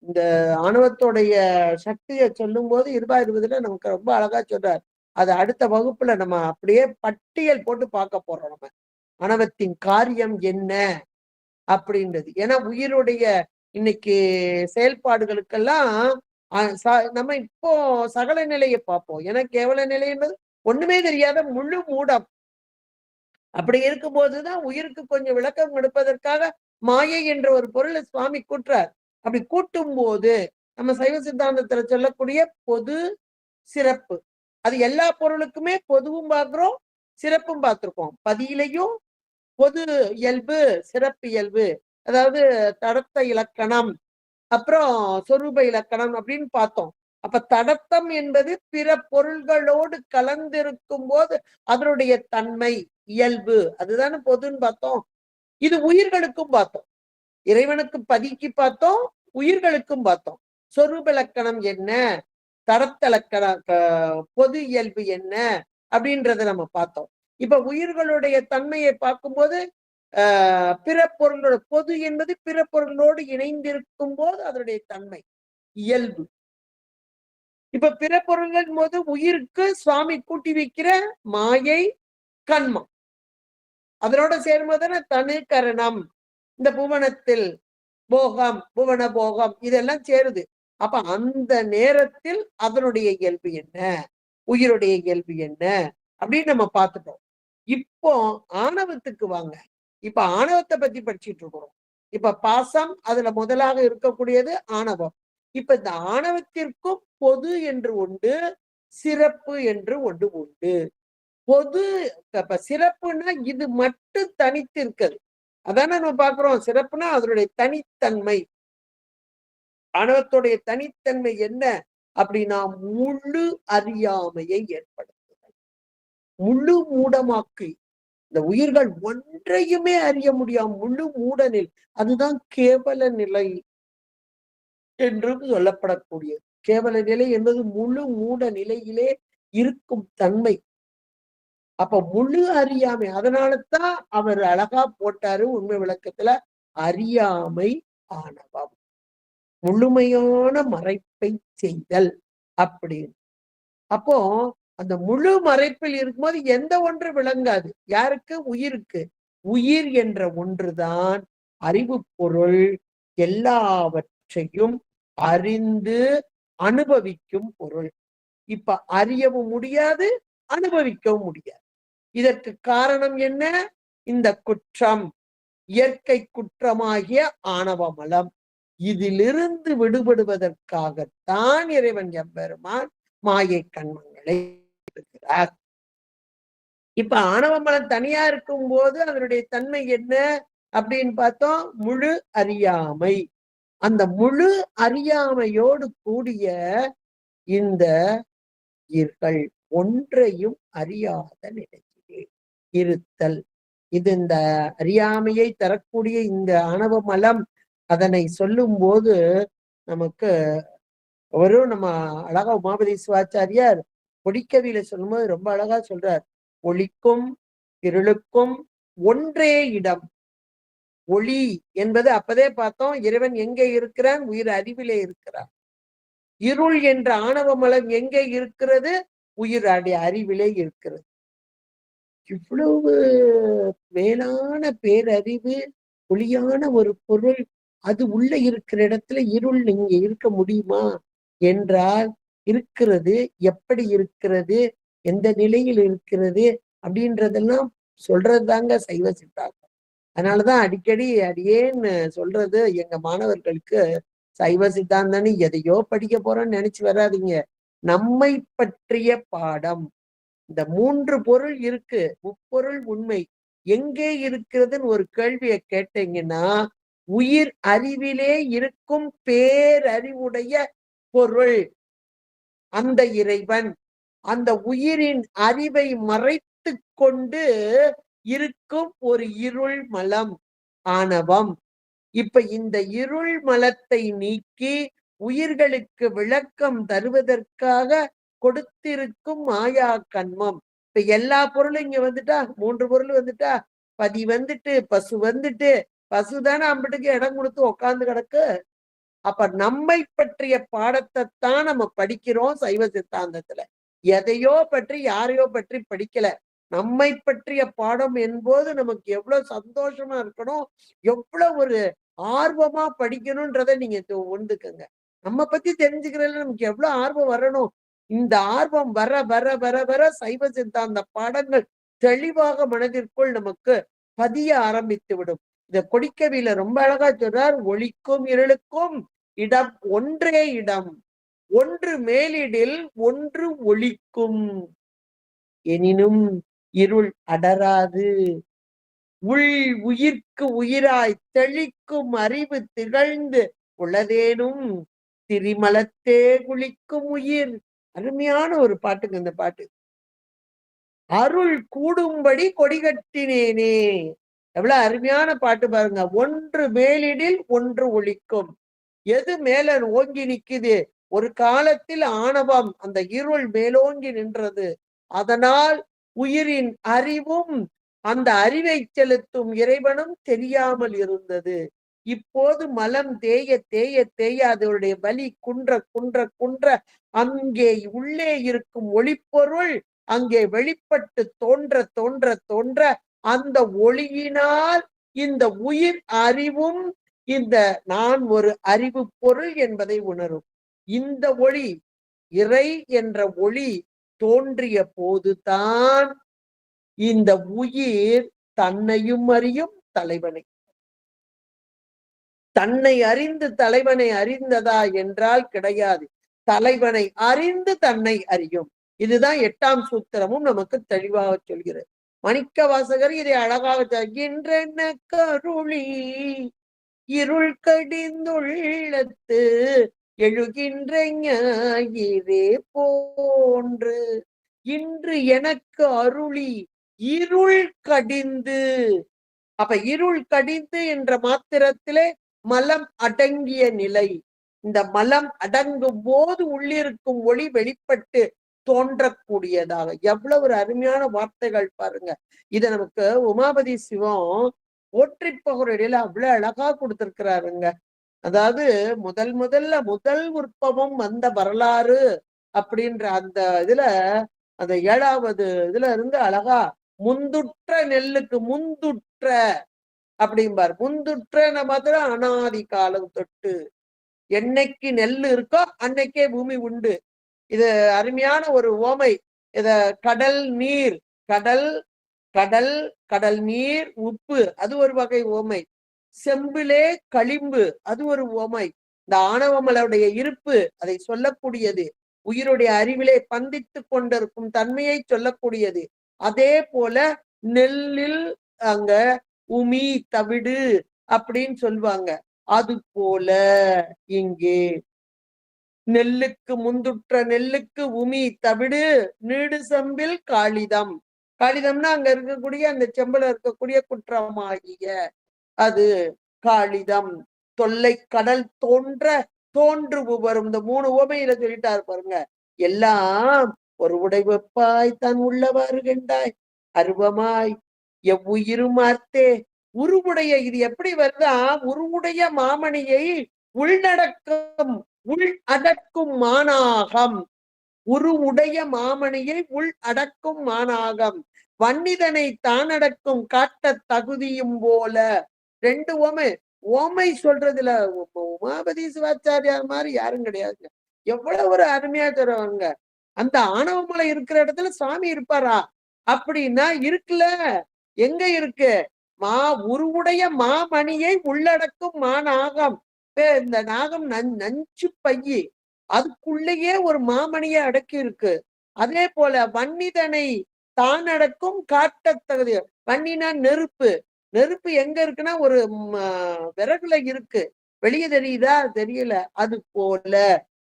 இந்த ஆணவத்தோடைய சக்தியை சொல்லும் போது 2020 நமக்கு ரொம்ப அழகா சொல்றார். அது அடுத்த வகுப்புல நம்ம அப்படியே பட்டியல் போட்டு பார்க்க போறோம். நம்ம ஆணவத்தின் காரியம் என்ன அப்படின்றது. ஏன்னா உயிருடைய இன்னைக்கு செயல்பாடுகளுக்கெல்லாம் நம்ம இப்போ சகல நிலையை பார்ப்போம். ஏன்னா கேவல நிலை என்பது ஒண்ணுமே தெரியாத முழு மூடம். அப்படி இருக்கும்போதுதான் உயிருக்கு கொஞ்சம் விளக்கம் கொடுப்பதற்காக மாயை என்ற ஒரு பொருளை சுவாமி கூட்டுறார். அப்படி கூட்டும் போது நம்ம சைவ சித்தாந்தத்துல சொல்லக்கூடிய பொது சிறப்பு, அது எல்லா பொருளுக்குமே பொதுவும் பார்க்கிறோம், சிறப்பும் பார்த்திருக்கோம். பதியிலையும் பொது இயல்பு, சிறப்பு இயல்பு, அதாவது தடத்த இலக்கணம், அப்புறம் சொரூப இலக்கணம் அப்படின்னு பார்த்தோம். அப்ப தடத்தம் என்பது பிற பொருள்களோடு கலந்திருக்கும் போது அதனுடைய தன்மை, இயல்பு, அதுதானே பொதுன்னு பார்த்தோம். இது உயிர்களுக்கும் பார்த்தோம். இறைவனுக்கு பதிக்கு பார்த்தோம், உயிர்களுக்கும் பார்த்தோம். சொரூப இலக்கணம் என்ன, தடத்தலக்கண பொது இயல்பு என்ன அப்படின்றத நம்ம பார்த்தோம். இப்ப உயிர்களுடைய தன்மையை பார்க்கும்போது பிற பொருளோட பொது என்பது பிற பொருளோடு இணைந்திருக்கும் போது அதனுடைய தன்மை, இயல்பு. இப்ப பிற பொருள்கள் போது உயிருக்கு சுவாமி கூட்டி வைக்கிற மாயை, கண்மம், அதனோட சேரும்போதுதானே தனு கரணம், இந்த புவனத்தில் போகம், புவன போகம் இதெல்லாம் சேருது. அப்ப அந்த நேரத்தில் அதனுடைய இயல்பு என்ன, உயிருடைய இயல்பு என்ன அப்படின்னு நம்ம பார்த்துட்டோம். இப்போ ஆணவத்துக்கு வாங்க. இப்ப ஆணவத்தை பத்தி படிச்சுட்டு இருக்கிறோம். இப்ப பாசம் அதுல முதலாக இருக்கக்கூடியது ஆணவம். இப்ப இந்த ஆணவத்திற்கும் பொது என்று உண்டு, சிறப்பு என்று ஒன்று உண்டு. பொது, இப்ப சிறப்புன்னா இது மட்டும் தனித்து இருக்குது. அதானே நம்ம பார்க்கிறோம். சிறப்புனா அதனுடைய தனித்தன்மை. ஆணவத்துடைய தனித்தன்மை என்ன அப்படின்னா முழு அறியாமையை ஏற்படுத்துதல், முழு மூடமாக்கு. இந்த உயிர்கள் ஒன்றையுமே அறிய முடியாம முழு மூடனில், அதுதான் கேவல நிலை என்று சொல்லப்படக்கூடியது. கேவல நிலை என்பது முழு மூட நிலையிலே இருக்கும் தன்மை. அப்ப முழு அறியாமை. அதனாலதான் அவர் அழகா போட்டாரு உண்மை விளக்கத்துல, அறியாமை ஆணவம், முழுமையான மறைப்பை செய்தல் அப்படின்னு. அப்போ அந்த முழு மறைப்பில் இருக்கும்போது எந்த ஒன்று விளங்காது. யாருக்கு? உயிருக்கு. உயிர் என்ற ஒன்றுதான் அறிவு பொருள், எல்லாவற்றையும் அறிந்து அனுபவிக்கும் பொருள். இப்ப அறியவும் முடியாது, அனுபவிக்கவும் முடியாது. இதற்கு காரணம் என்ன? இந்த குற்றம், இயற்கை குற்றமாகிய ஆணவமலம். இதிலிருந்து விடுபடுவதற்காகத்தான் இறைவன் எம்பெருமான் மாயை கண்மங்களை இருக்கிறார். இப்ப ஆணவமலம் தனியா இருக்கும் போது அதனுடைய தன்மை என்ன அப்படின்னு பார்த்தோம், முழு அறியாமை. அந்த முழு அறியாமையோடு கூடிய இந்த உயிர்கள் ஒன்றையும் அறியாத நிலையிலே இருத்தல். இது இந்த அறியாமையை தரக்கூடிய இந்த ஆணவ மலம். அதனை சொல்லும் போது நமக்கு அவரும் நம்ம அழகா உமாபதி சிவாச்சாரியார் பொடிக்கவியில சொல்லும்போது ரொம்ப அழகா சொல்றார். ஒளிக்கும் இருளுக்கும் ஒன்றே இடம். ஒளி என்பது அப்பதே பார்த்தோம், இறைவன் எங்கே இருக்கிறான்? உயிர் அறிவிலே இருக்கிறான். இருள் என்ற ஆணவ மலம் எங்கே இருக்கிறது? உயிர் அறிவிலே இருக்கிறது. இவ்வளவு மேலான பேரறிவு, ஒளியான ஒரு பொருள், அது உள்ள இருக்கிற இடத்துல இருள் இங்க இருக்க முடியுமா என்றால் இருக்கிறது. எப்படி இருக்கிறது, எந்த நிலையில் இருக்கிறது அப்படின்றதெல்லாம் சொல்றதுதாங்க சைவ சித்தாந்தம். அதனாலதான் அடிக்கடி அடியேன்னு சொல்றது எங்க மாணவர்களுக்கு, சைவ சித்தாந்தம்னு எதையோ படிக்க போறோம்னு நினைச்சு வராதிங்க. நம்மை பற்றிய பாடம். இந்த 3 பொருள் இருக்கு, முப்பொருள் உண்மை எங்கே இருக்கிறதுன்னு ஒரு கேள்வியை கேட்டீங்கன்னா, உயிர் அறிவிலே இருக்கும் பேரறிவுடைய பொருள். அந்த இறைவன் அந்த உயிரின் அறிவை மறைத்து கொண்டு இருக்கும் ஒரு இருள் மலம் ஆணவம். இப்ப இந்த இருள் மலத்தை நீக்கி உயிர்களுக்கு விளக்கம் தருவதற்காக கொடுத்திருக்கும் மாயா கண்மம். இப்ப எல்லா பொருளும் இங்க வந்துட்டா, 3 பொருள் வந்துட்டா, பதி வந்துட்டு, பசு வந்துட்டு, பசுதானே அம்பிட்டுக்கு இடம் கொடுத்து உட்கார்ந்து கிடக்கு. அப்ப நம்மை பற்றிய பாடத்தைத்தான் நம்ம படிக்கிறோம் சைவ சித்தாந்தத்துல. எதையோ பற்றி யாரையோ பற்றி படிக்கல. நம்மை பற்றிய பாடம் என்போது நமக்கு எவ்வளவு சந்தோஷமா இருக்கணும், எவ்வளவு ஒரு ஆர்வமா படிக்கணும்ன்றதை நீங்க உணர்ந்துக்கங்க. நம்ம பத்தி தெரிஞ்சுக்கிறதுல நமக்கு எவ்வளவு ஆர்வம் வரணும். இந்த ஆர்வம் வர வர வர வர சைவ சித்தாந்த பாடங்கள் தெளிவாக மனதிற்குள் நமக்கு பதிய ஆரம்பித்து விடும். இந்த கொடிக்கவியில ரொம்ப அழகா சொல்றார், ஒளிக்கும் இருளுக்கும் இடம் ஒன்றே இடம், ஒன்று மேலிடில் ஒன்று ஒளிக்கும், எனினும் இருள் அடராது, உள் உயிர்க்கு உயிராய் தெளிக்கும் அறிவு திகழ்ந்து உள்ளதேனும் திரிமலத்தே குளிக்கும் உயிர். அருமையான ஒரு பாட்டுங்க இந்த பாட்டு. அருள் கூடும்படி கொடிகட்டினேனே, எவ்வளவு அருமையான பாட்டு பாருங்க. ஒன்று மேலிடில் ஒன்று ஒளிக்கும். எது மேல ஓங்கி நிக்குது? ஒரு காலத்தில் ஆணவம் அந்த இருள் மேலோங்கி நின்றது. அதனால் உயிரின் அறிவும் அந்த அறிவை செலுத்தும் இறைவனும் தெரியாமல் இருந்தது. இப்போது மலம் தேய தேய தேய அதனுடைய வலி குன்ற குன்ற குன்ற அங்கே உள்ளே இருக்கும் ஒளிப்பொருள் அங்கே வெளிப்பட்டு தோன்ற தோன்ற தோன்ற அந்த ஒளியினால் இந்த உயிர் அறிவும் இந்த நான் ஒரு அறிவு பொருள் என்பதை உணரும். இந்த ஒளி இறை என்ற ஒளி தோன்றிய போதுதான் இந்த உயிர் தன்னையும் அறியும் தலைவனை. தன்னை அறிந்து தலைவனை அறிந்ததா என்றால் கிடையாது. தலைவனை அறிந்து தன்னை அறியும். இதுதான் 8ஆம் சூத்திரமும் நமக்கு தெளிவாக சொல்கிறது. மாணிக்க வாசகர் இதை அழகாக இன்றென்ன கருளி இருள் கடிந்துள்ளத்து எழுகின்ற ஞாயிறே போன்று இன்று எனக்கு அருளி இருள் கடிந்து. அப்ப இருள் கடிந்து என்ற மாத்திரத்திலே மலம் அடங்கிய நிலை. இந்த மலம் அடங்கும் போது உள்ளிருக்கும் ஒளி வெளிப்பட்டு தோன்றக்கூடியதாக. எவ்வளவு ஒரு அருமையான வார்த்தைகள் பாருங்க. இத நமக்கு உமாபதி சிவம் போற்றிப்பகுரடியில அவ்வளவு அழகா கொடுத்திருக்கிறாருங்க. அதாவது முதல் உற்பவம் வந்த வரலாறு அப்படின்ற அந்த இதுல அந்த 7வது இதுல இருந்து அழகா முந்துற்ற நெல்லுக்கு முந்துற்ற அப்படிம்பார். முந்துற்ற மாத்திரம் அனாதி காலம் தொட்டு என்னைக்கு நெல் இருக்கோ அன்னைக்கே பூமி உண்டு. இது அருமையான ஒரு ஓமை. இத கடல் நீர், கடல் கடல் கடல் நீர் உப்பு, அது ஒரு வகை ஓமை. செம்பிலே களிம்பு, அது ஒரு ஓமை. இந்த ஆணவமலருடைய இருப்பு அதை சொல்லக்கூடியது. உயிருடைய அறிவிலே பந்தித்து கொண்டிருக்கும் தன்மையை சொல்லக்கூடியது. அதே போல நெல்லில் அங்க உமி தவிடு அப்படின்னு சொல்லுவாங்க. அது போல இங்கே நெல்லுக்கு முந்துற்ற நெல்லுக்கு உமி தவிடு நீடு செம்பில் காளிதம். காளிதம்னா அங்க இருக்கக்கூடிய அந்த செம்புல இருக்கக்கூடிய குற்றமாகிய அது காளிதம். தொல்லை கடல் தோன்ற தோன்று வரும். இந்த 3 உவமையில சொல்லிட்டாரு பாருங்க. எல்லாம் ஒரு உடைவப்பாய் தான் உள்ளவாறு கண்டாய் அருவமாய் எவ்வுயிருமார்த்தே உருவுடைய. இது எப்படி வருதா? உருவுடைய மாமணியை உள்நடக்கும் உள் அடக்கும் மானாகம். உருவுடைய மாமணியை உள் அடக்கும் மானாகம். வன்னிதனை தான் அடக்கும் காட்ட தகுதியும் போல. 2 ஓமை. ஓமை சொல்றதுல உமாபதி சிவாச்சாரியார் மாதிரி யாரும் கிடையாதுங்க. எவ்வளவு ஒரு அருமையா சொல்றவங்க. அந்த ஆணவமலை இருக்கிற இடத்துல சாமி இருப்பாரா அப்படின்னா இருக்குல்ல. எங்க இருக்கு? உருவுடைய மாமணியை உள்ளடக்கும் மாநாகம். இந்த நாகம் நஞ்சு பையி, அதுக்குள்ளேயே ஒரு மாமணியை அடக்கி இருக்கு. அதே போல வன்னிதனை தான் அடக்கும் காட்ட தகுதி. வன்னினா நெருப்பு. நெருப்பு எங்க இருக்குன்னா ஒரு விறகுல இருக்கு. வெளியே தெரியுதா? தெரியல. அது போல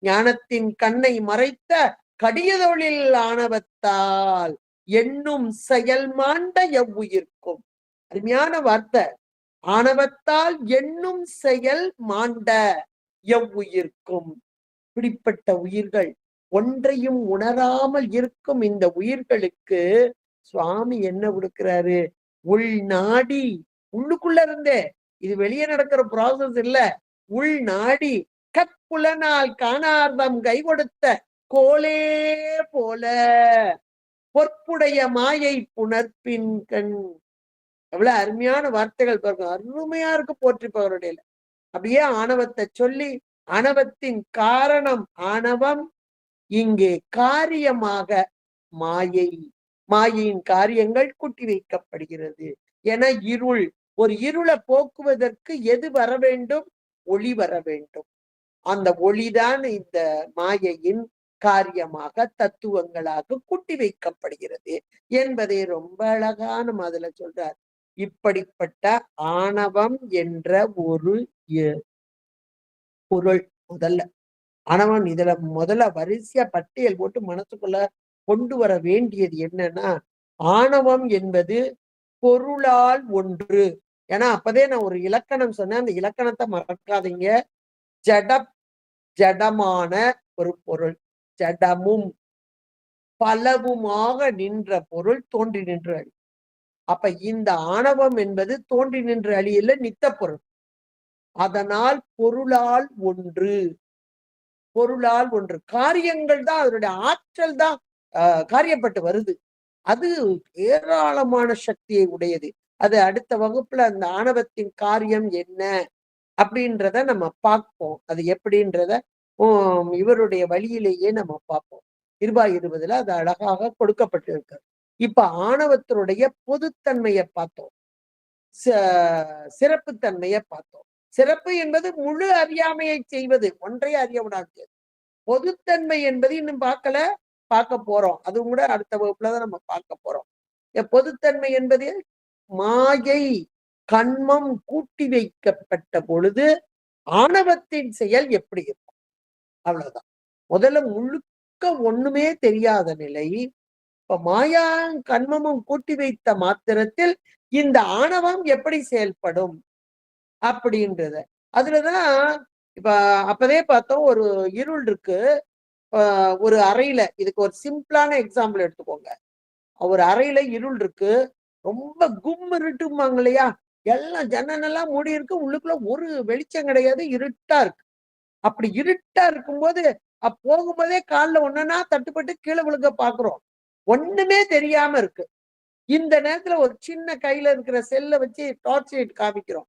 ஞானத்தின் கண்ணை மறைத்த கடியதொழில் ஆணவத்தால் என்னும் செயல் மாண்ட எவ்வுயிர்க்கும். அருமையான வார்த்தை. ஆணவத்தால் என்னும் செயல் மாண்ட எவ்வுயிர்க்கும். இப்படிப்பட்ட உயிர்கள், ஒன்றையும் உணராமல் இருக்கும் இந்த உயிர்களுக்கு சுவாமி என்ன கொடுக்கிறாரு? உள் நாடி, உள்ளுக்குள்ள இருந்தே, இது வெளியே நடக்கிற ப்ராசஸ் இல்ல, உள் நாடி கற்புலனால் காணார்தம் கை கொடுத்த கோலே போல பொற்புடைய மாயை புணர்ப்பின் கண். எவ்வளவு அருமையான வார்த்தைகள் பாருங்க, அருமையா இருக்கு போற்றிப்பவருடைய. அப்படியே ஆணவத்தை சொல்லி, ஆணவத்தின் காரணம் ஆணவம், இங்கே காரியமாக மாயை, மாயையின் காரியங்கள் கூட்டி வைக்கப்படுகிறது என இருள். ஒரு இருளை போக்குவதற்கு எது வர வேண்டும்? ஒளி வர வேண்டும். அந்த ஒளிதான் இந்த மாயையின் காரியமாக தத்துவங்களாக கூட்டி வைக்கப்படுகிறது என்பதை ரொம்ப அழகான அதுல சொல்றார். இப்படிப்பட்ட ஆணவம் என்ற ஒரு பொருள் முதல்ல, ஆணவம் இதுல முதல்ல வரிசையா பட்டியல் போட்டு மனசுக்குள்ள கொண்டு வர வேண்டியது என்னன்னா, ஆணவம் என்பது பொருளால் ஒன்று. ஏன்னா அப்பதே நான் ஒரு இலக்கணம் சொன்னேன், அந்த இலக்கணத்தை மறக்காதீங்க. ஜடமான ஒரு பொருள், ஜடமும் பலவுமாக நின்ற பொருள் தோன்றி நின்று அழி. அப்ப இந்த ஆணவம் என்பது தோன்றி நின்று அழியல, நித்த பொருள். அதனால் பொருளால் ஒன்று, பொருளால் ஒன்று. காரியங்கள் தான், அதனுடைய ஆற்றல் தான் காரியப்பட்டு வருது. அது ஏராளமான சக்தியை உடையது. அது அடுத்த வகுப்புல அந்த ஆணவத்தின் காரியம் என்ன அப்படின்றத நம்ம பார்ப்போம். அது எப்படின்றத இவருடைய வழியிலேயே நம்ம பார்ப்போம். 2020 அது அழகாக கொடுக்கப்பட்டிருக்கு. இப்ப ஆணவத்தினுடைய பொதுத்தன்மையை பார்த்தோம், சிறப்புத்தன்மையை பார்த்தோம். சிறப்பு என்பது முழு அறியாமையை செய்வது, ஒன்றை அறியவிடாது. பொதுத்தன்மை என்பது இன்னும் பார்க்க போறோம். அது கூட அடுத்த வகுப்புலதான் நம்ம பார்க்க போறோம். பொதுத்தன்மை என்பது மாயை கண்மம் கூட்டி வைக்கப்பட்ட பொழுது ஆணவத்தின் செயல் எப்படி இருக்கும், அவ்வளவுதான். முதல்ல முழுக்க ஒண்ணுமே தெரியாத நிலை. இப்ப மாயா கண்மமும் கூட்டி வைத்த மாத்திரத்தில் இந்த ஆணவம் எப்படி செயல்படும் அப்படின்றத அதுலதான் இப்ப அப்பதே பார்த்தோம். ஒரு இருள் இருக்கு, ஒரு அறையில, இதுக்கு ஒரு சிம்பிளான எக்ஸாம்பிள் எடுத்துக்கோங்க. ஒரு அறையில இருள் இருக்கு, ரொம்ப கும் இருட்டுமாங்க இல்லையா, எல்லாம் ஜன்னலெல்லாம் மூடி இருக்கு, உள்ளுக்குள்ள ஒரு வெளிச்சம் கிடையாது, இருட்டா இருக்கு. அப்படி இருட்டா இருக்கும்போது போகும்போதே காலில் ஒண்ணுன்னா தட்டுப்பட்டு கீழே விழுங்க பாக்குறோம், ஒண்ணுமே தெரியாம இருக்கு. இந்த நேரத்துல ஒரு சின்ன கையில இருக்கிற செல்ல வச்சு டார்ச் லைட் காமிக்கிறோம்,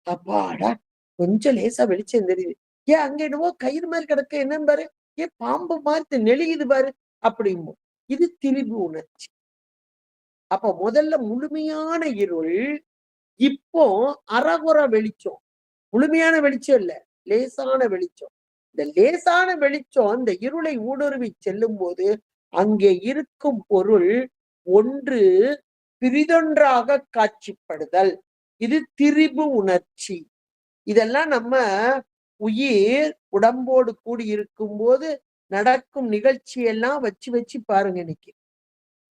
அப்பாடா கொஞ்சம் லேசா வெளிச்சம் தெரியுது, ஏன் அங்க என்னவோ கயிறு மாதிரி கிடக்கு, என்னன்னு பாரு, ஏன் பாம்பு மாதிரி நெளியுது பாரு அப்படிமோ. இது திரிபு உணர்ச்சி. அப்ப முதல்ல முழுமையான இருள், இப்போ அறகுற வெளிச்சம். முழுமையான வெளிச்சம் இல்ல, லேசான வெளிச்சம். இந்த லேசான வெளிச்சம் இந்த இருளை ஊடுருவி செல்லும் போது அங்கே இருக்கும் பொருள் ஒன்று பிரிதொன்றாக காட்சிப்படுதல், இது திரிபு உணர்ச்சி. இதெல்லாம் நம்ம உயிர் உடம்போடு கூடி இருக்கும் போது நடக்கும் நிகழ்ச்சி எல்லாம் வச்சு வச்சு பாருங்க இன்னைக்கு.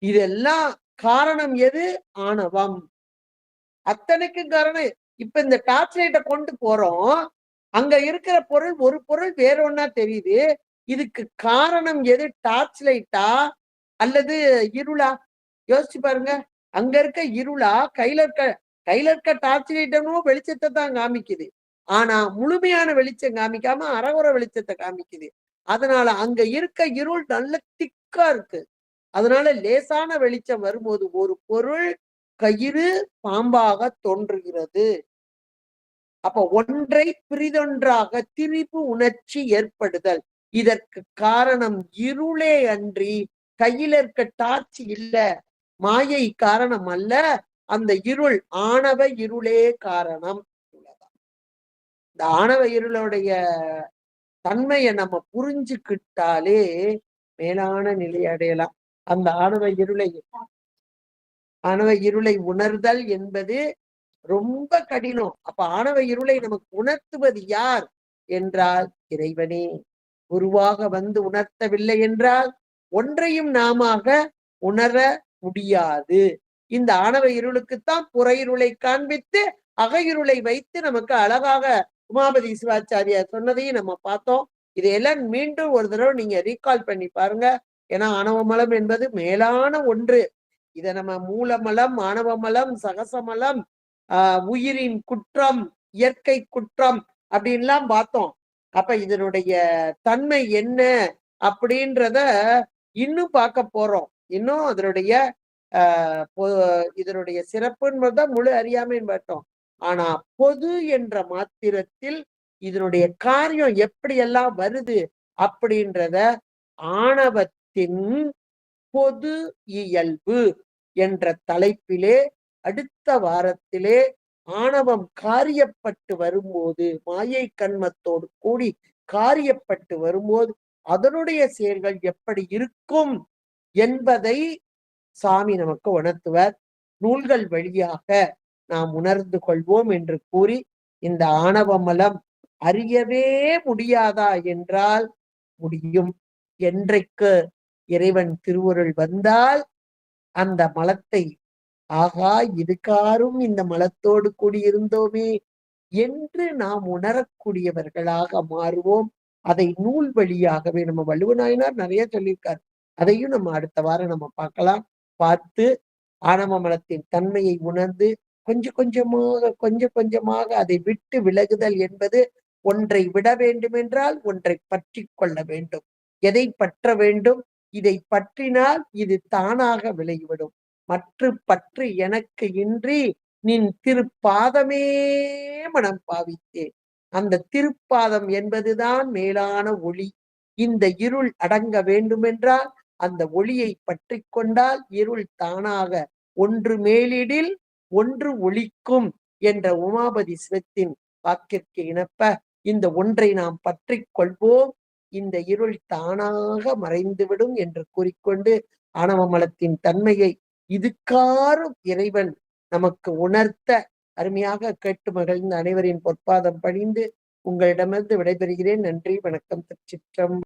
இதெல்லாம் காரணம் எது? ஆணவம். அத்தனைக்கு காரணம். இப்ப இந்த டார்ச் லைட்டை கொண்டு போறோம், அங்க இருக்கிற பொருள் ஒரு பொருள் வேற ஒன்னா தெரியுது. இதுக்கு காரணம் எது? டார்ச் லைட்டா அல்லது இருளா? யோசிச்சு பாருங்க. அங்க இருக்க இருளா, கையில இருக்க டார்ச் லைட்டனும் வெளிச்சத்தை தான் காமிக்குது. ஆனா முழுமையான வெளிச்சம் காமிக்காம அறகுற வெளிச்சத்தை காமிக்குது. அதனால அங்க இருக்க இருள் நல்ல திக்கா இருக்கு. அதனால லேசான வெளிச்சம் வரும்போது ஒரு பொருள் கயிறு பாம்பாக தோன்றுகிறது. அப்ப ஒன்றை பிரிதொன்றாக திரிபு உணர்ச்சி ஏற்படுதல். இதற்கு காரணம் இருளே அன்றி கையில இருக்க டார்ச் இல்ல, மாயை காரணம் அல்ல, அந்த இருள் ஆணவ இருளே காரணம். இந்த ஆணவ இருளுடைய தன்மையை நம்ம புரிஞ்சுக்கிட்டாலே மேலான நிலை அடையலாம். அந்த ஆணவ இருளை உணர்தல் என்பது ரொம்ப கடினம். அப்ப ஆணவ இருளை நமக்கு உணர்த்துவது யார் என்றால் இறைவனே. குருவாக வந்து உணர்த்தவில்லை என்றால் ஒன்றையும் நாமாக உணர முடியாது. இந்த ஆணவ இருளுக்குத்தான் புற இருளை காண்பித்து அக இருளை வைத்து நமக்கு அழகாக உமாபதி சிவாச்சாரியார் சொன்னதையும் நம்ம பார்த்தோம். இதையெல்லாம் மீண்டும் ஒரு தடவை நீங்க ரீகால் பண்ணி பாருங்க. ஏன்னா ஆணவ மலம் என்பது மேலான ஒன்று. இத நம்ம மூலமலம், ஆணவ மலம், சகசமலம், உயிரின் குற்றம், இயற்கை குற்றம் அப்படின்லாம் பார்த்தோம். அப்ப இதனுடைய தன்மை என்ன அப்படின்றத இன்னும் பார்க்க போறோம். இன்னும் அதனுடைய இதனுடைய சிறப்புன்னு முழு அறியாமைன்னு பார்த்தோம். ஆனா பொது என்ற மாத்திரத்தில் இதனுடைய காரியம் எப்படி எல்லாம் வருது அப்படின்றத ஆணவத்தின் பொது இயல்பு என்ற தலைப்பிலே அடுத்த வாரத்திலே ஆணவம் காரியப்பட்டு வரும்போது, மாயை கண்மத்தோடு கூடி காரியப்பட்டு வரும்போது அதனுடைய செயல்கள் எப்படி இருக்கும் என்பதை சாமி நமக்கு உணர்த்துவர். நூல்கள் வழியாக நாம் உணர்ந்து கொள்வோம் என்று கூறி, இந்த ஆணவ மலம் அறியவே முடியாதா என்றால் முடியும். என்றைக்கு இறைவன் திருவருள் வந்தால் அந்த மலத்தை ஆகா இதுக்காரும் இந்த மலத்தோடு கூடியிருந்தோமே என்று நாம் உணரக்கூடியவர்களாக மாறுவோம். அதை நூல் வழியாகவே நம்ம வள்ளுவநாயனார் நிறைய சொல்லியிருக்கார். அதையும் நம்ம அடுத்த வாரம் நம்ம பார்க்கலாம். பார்த்து ஆணவ மலத்தின் தன்மையை உணர்ந்து கொஞ்சம் கொஞ்சமாக அதை விட்டு விலகுதல் என்பது ஒன்றை விட வேண்டுமென்றால் ஒன்றை பற்றி கொள்ள வேண்டும். எதை பற்ற வேண்டும்? இதை பற்றினால் இது தானாக விலகிவிடும். மற்ற பற்று எனக்கு இன்றி நின் திருப்பாதமே மனம் பாவித்தேன். அந்த திருப்பாதம் என்பதுதான் மேலான ஒளி. இந்த இருள் அடங்க வேண்டுமென்றால் அந்த ஒளியை பற்றி கொண்டால் இருள் தானாக ஒன்று மேலிடில் ஒன்று ஒளிக்கும் என்ற உமாபதி சிவத்தின் வாக்கிற்கு இணப்ப இந்த ஒன்றை நாம் பற்றி கொள்வோம். இந்த இருள் தானாக மறைந்துவிடும் என்று கூறிக்கொண்டு ஆணவ மலத்தின் தன்மையை இதுக்காரும் இறைவன் நமக்கு உணர்த்த அருமையாக கேட்டு மகிழ்ந்த அனைவரின் பொற்பாதம் பணிந்து உங்களிடமிருந்து விடைபெறுகிறேன். நன்றி, வணக்கம். திருச்சிற்றம்பலம்.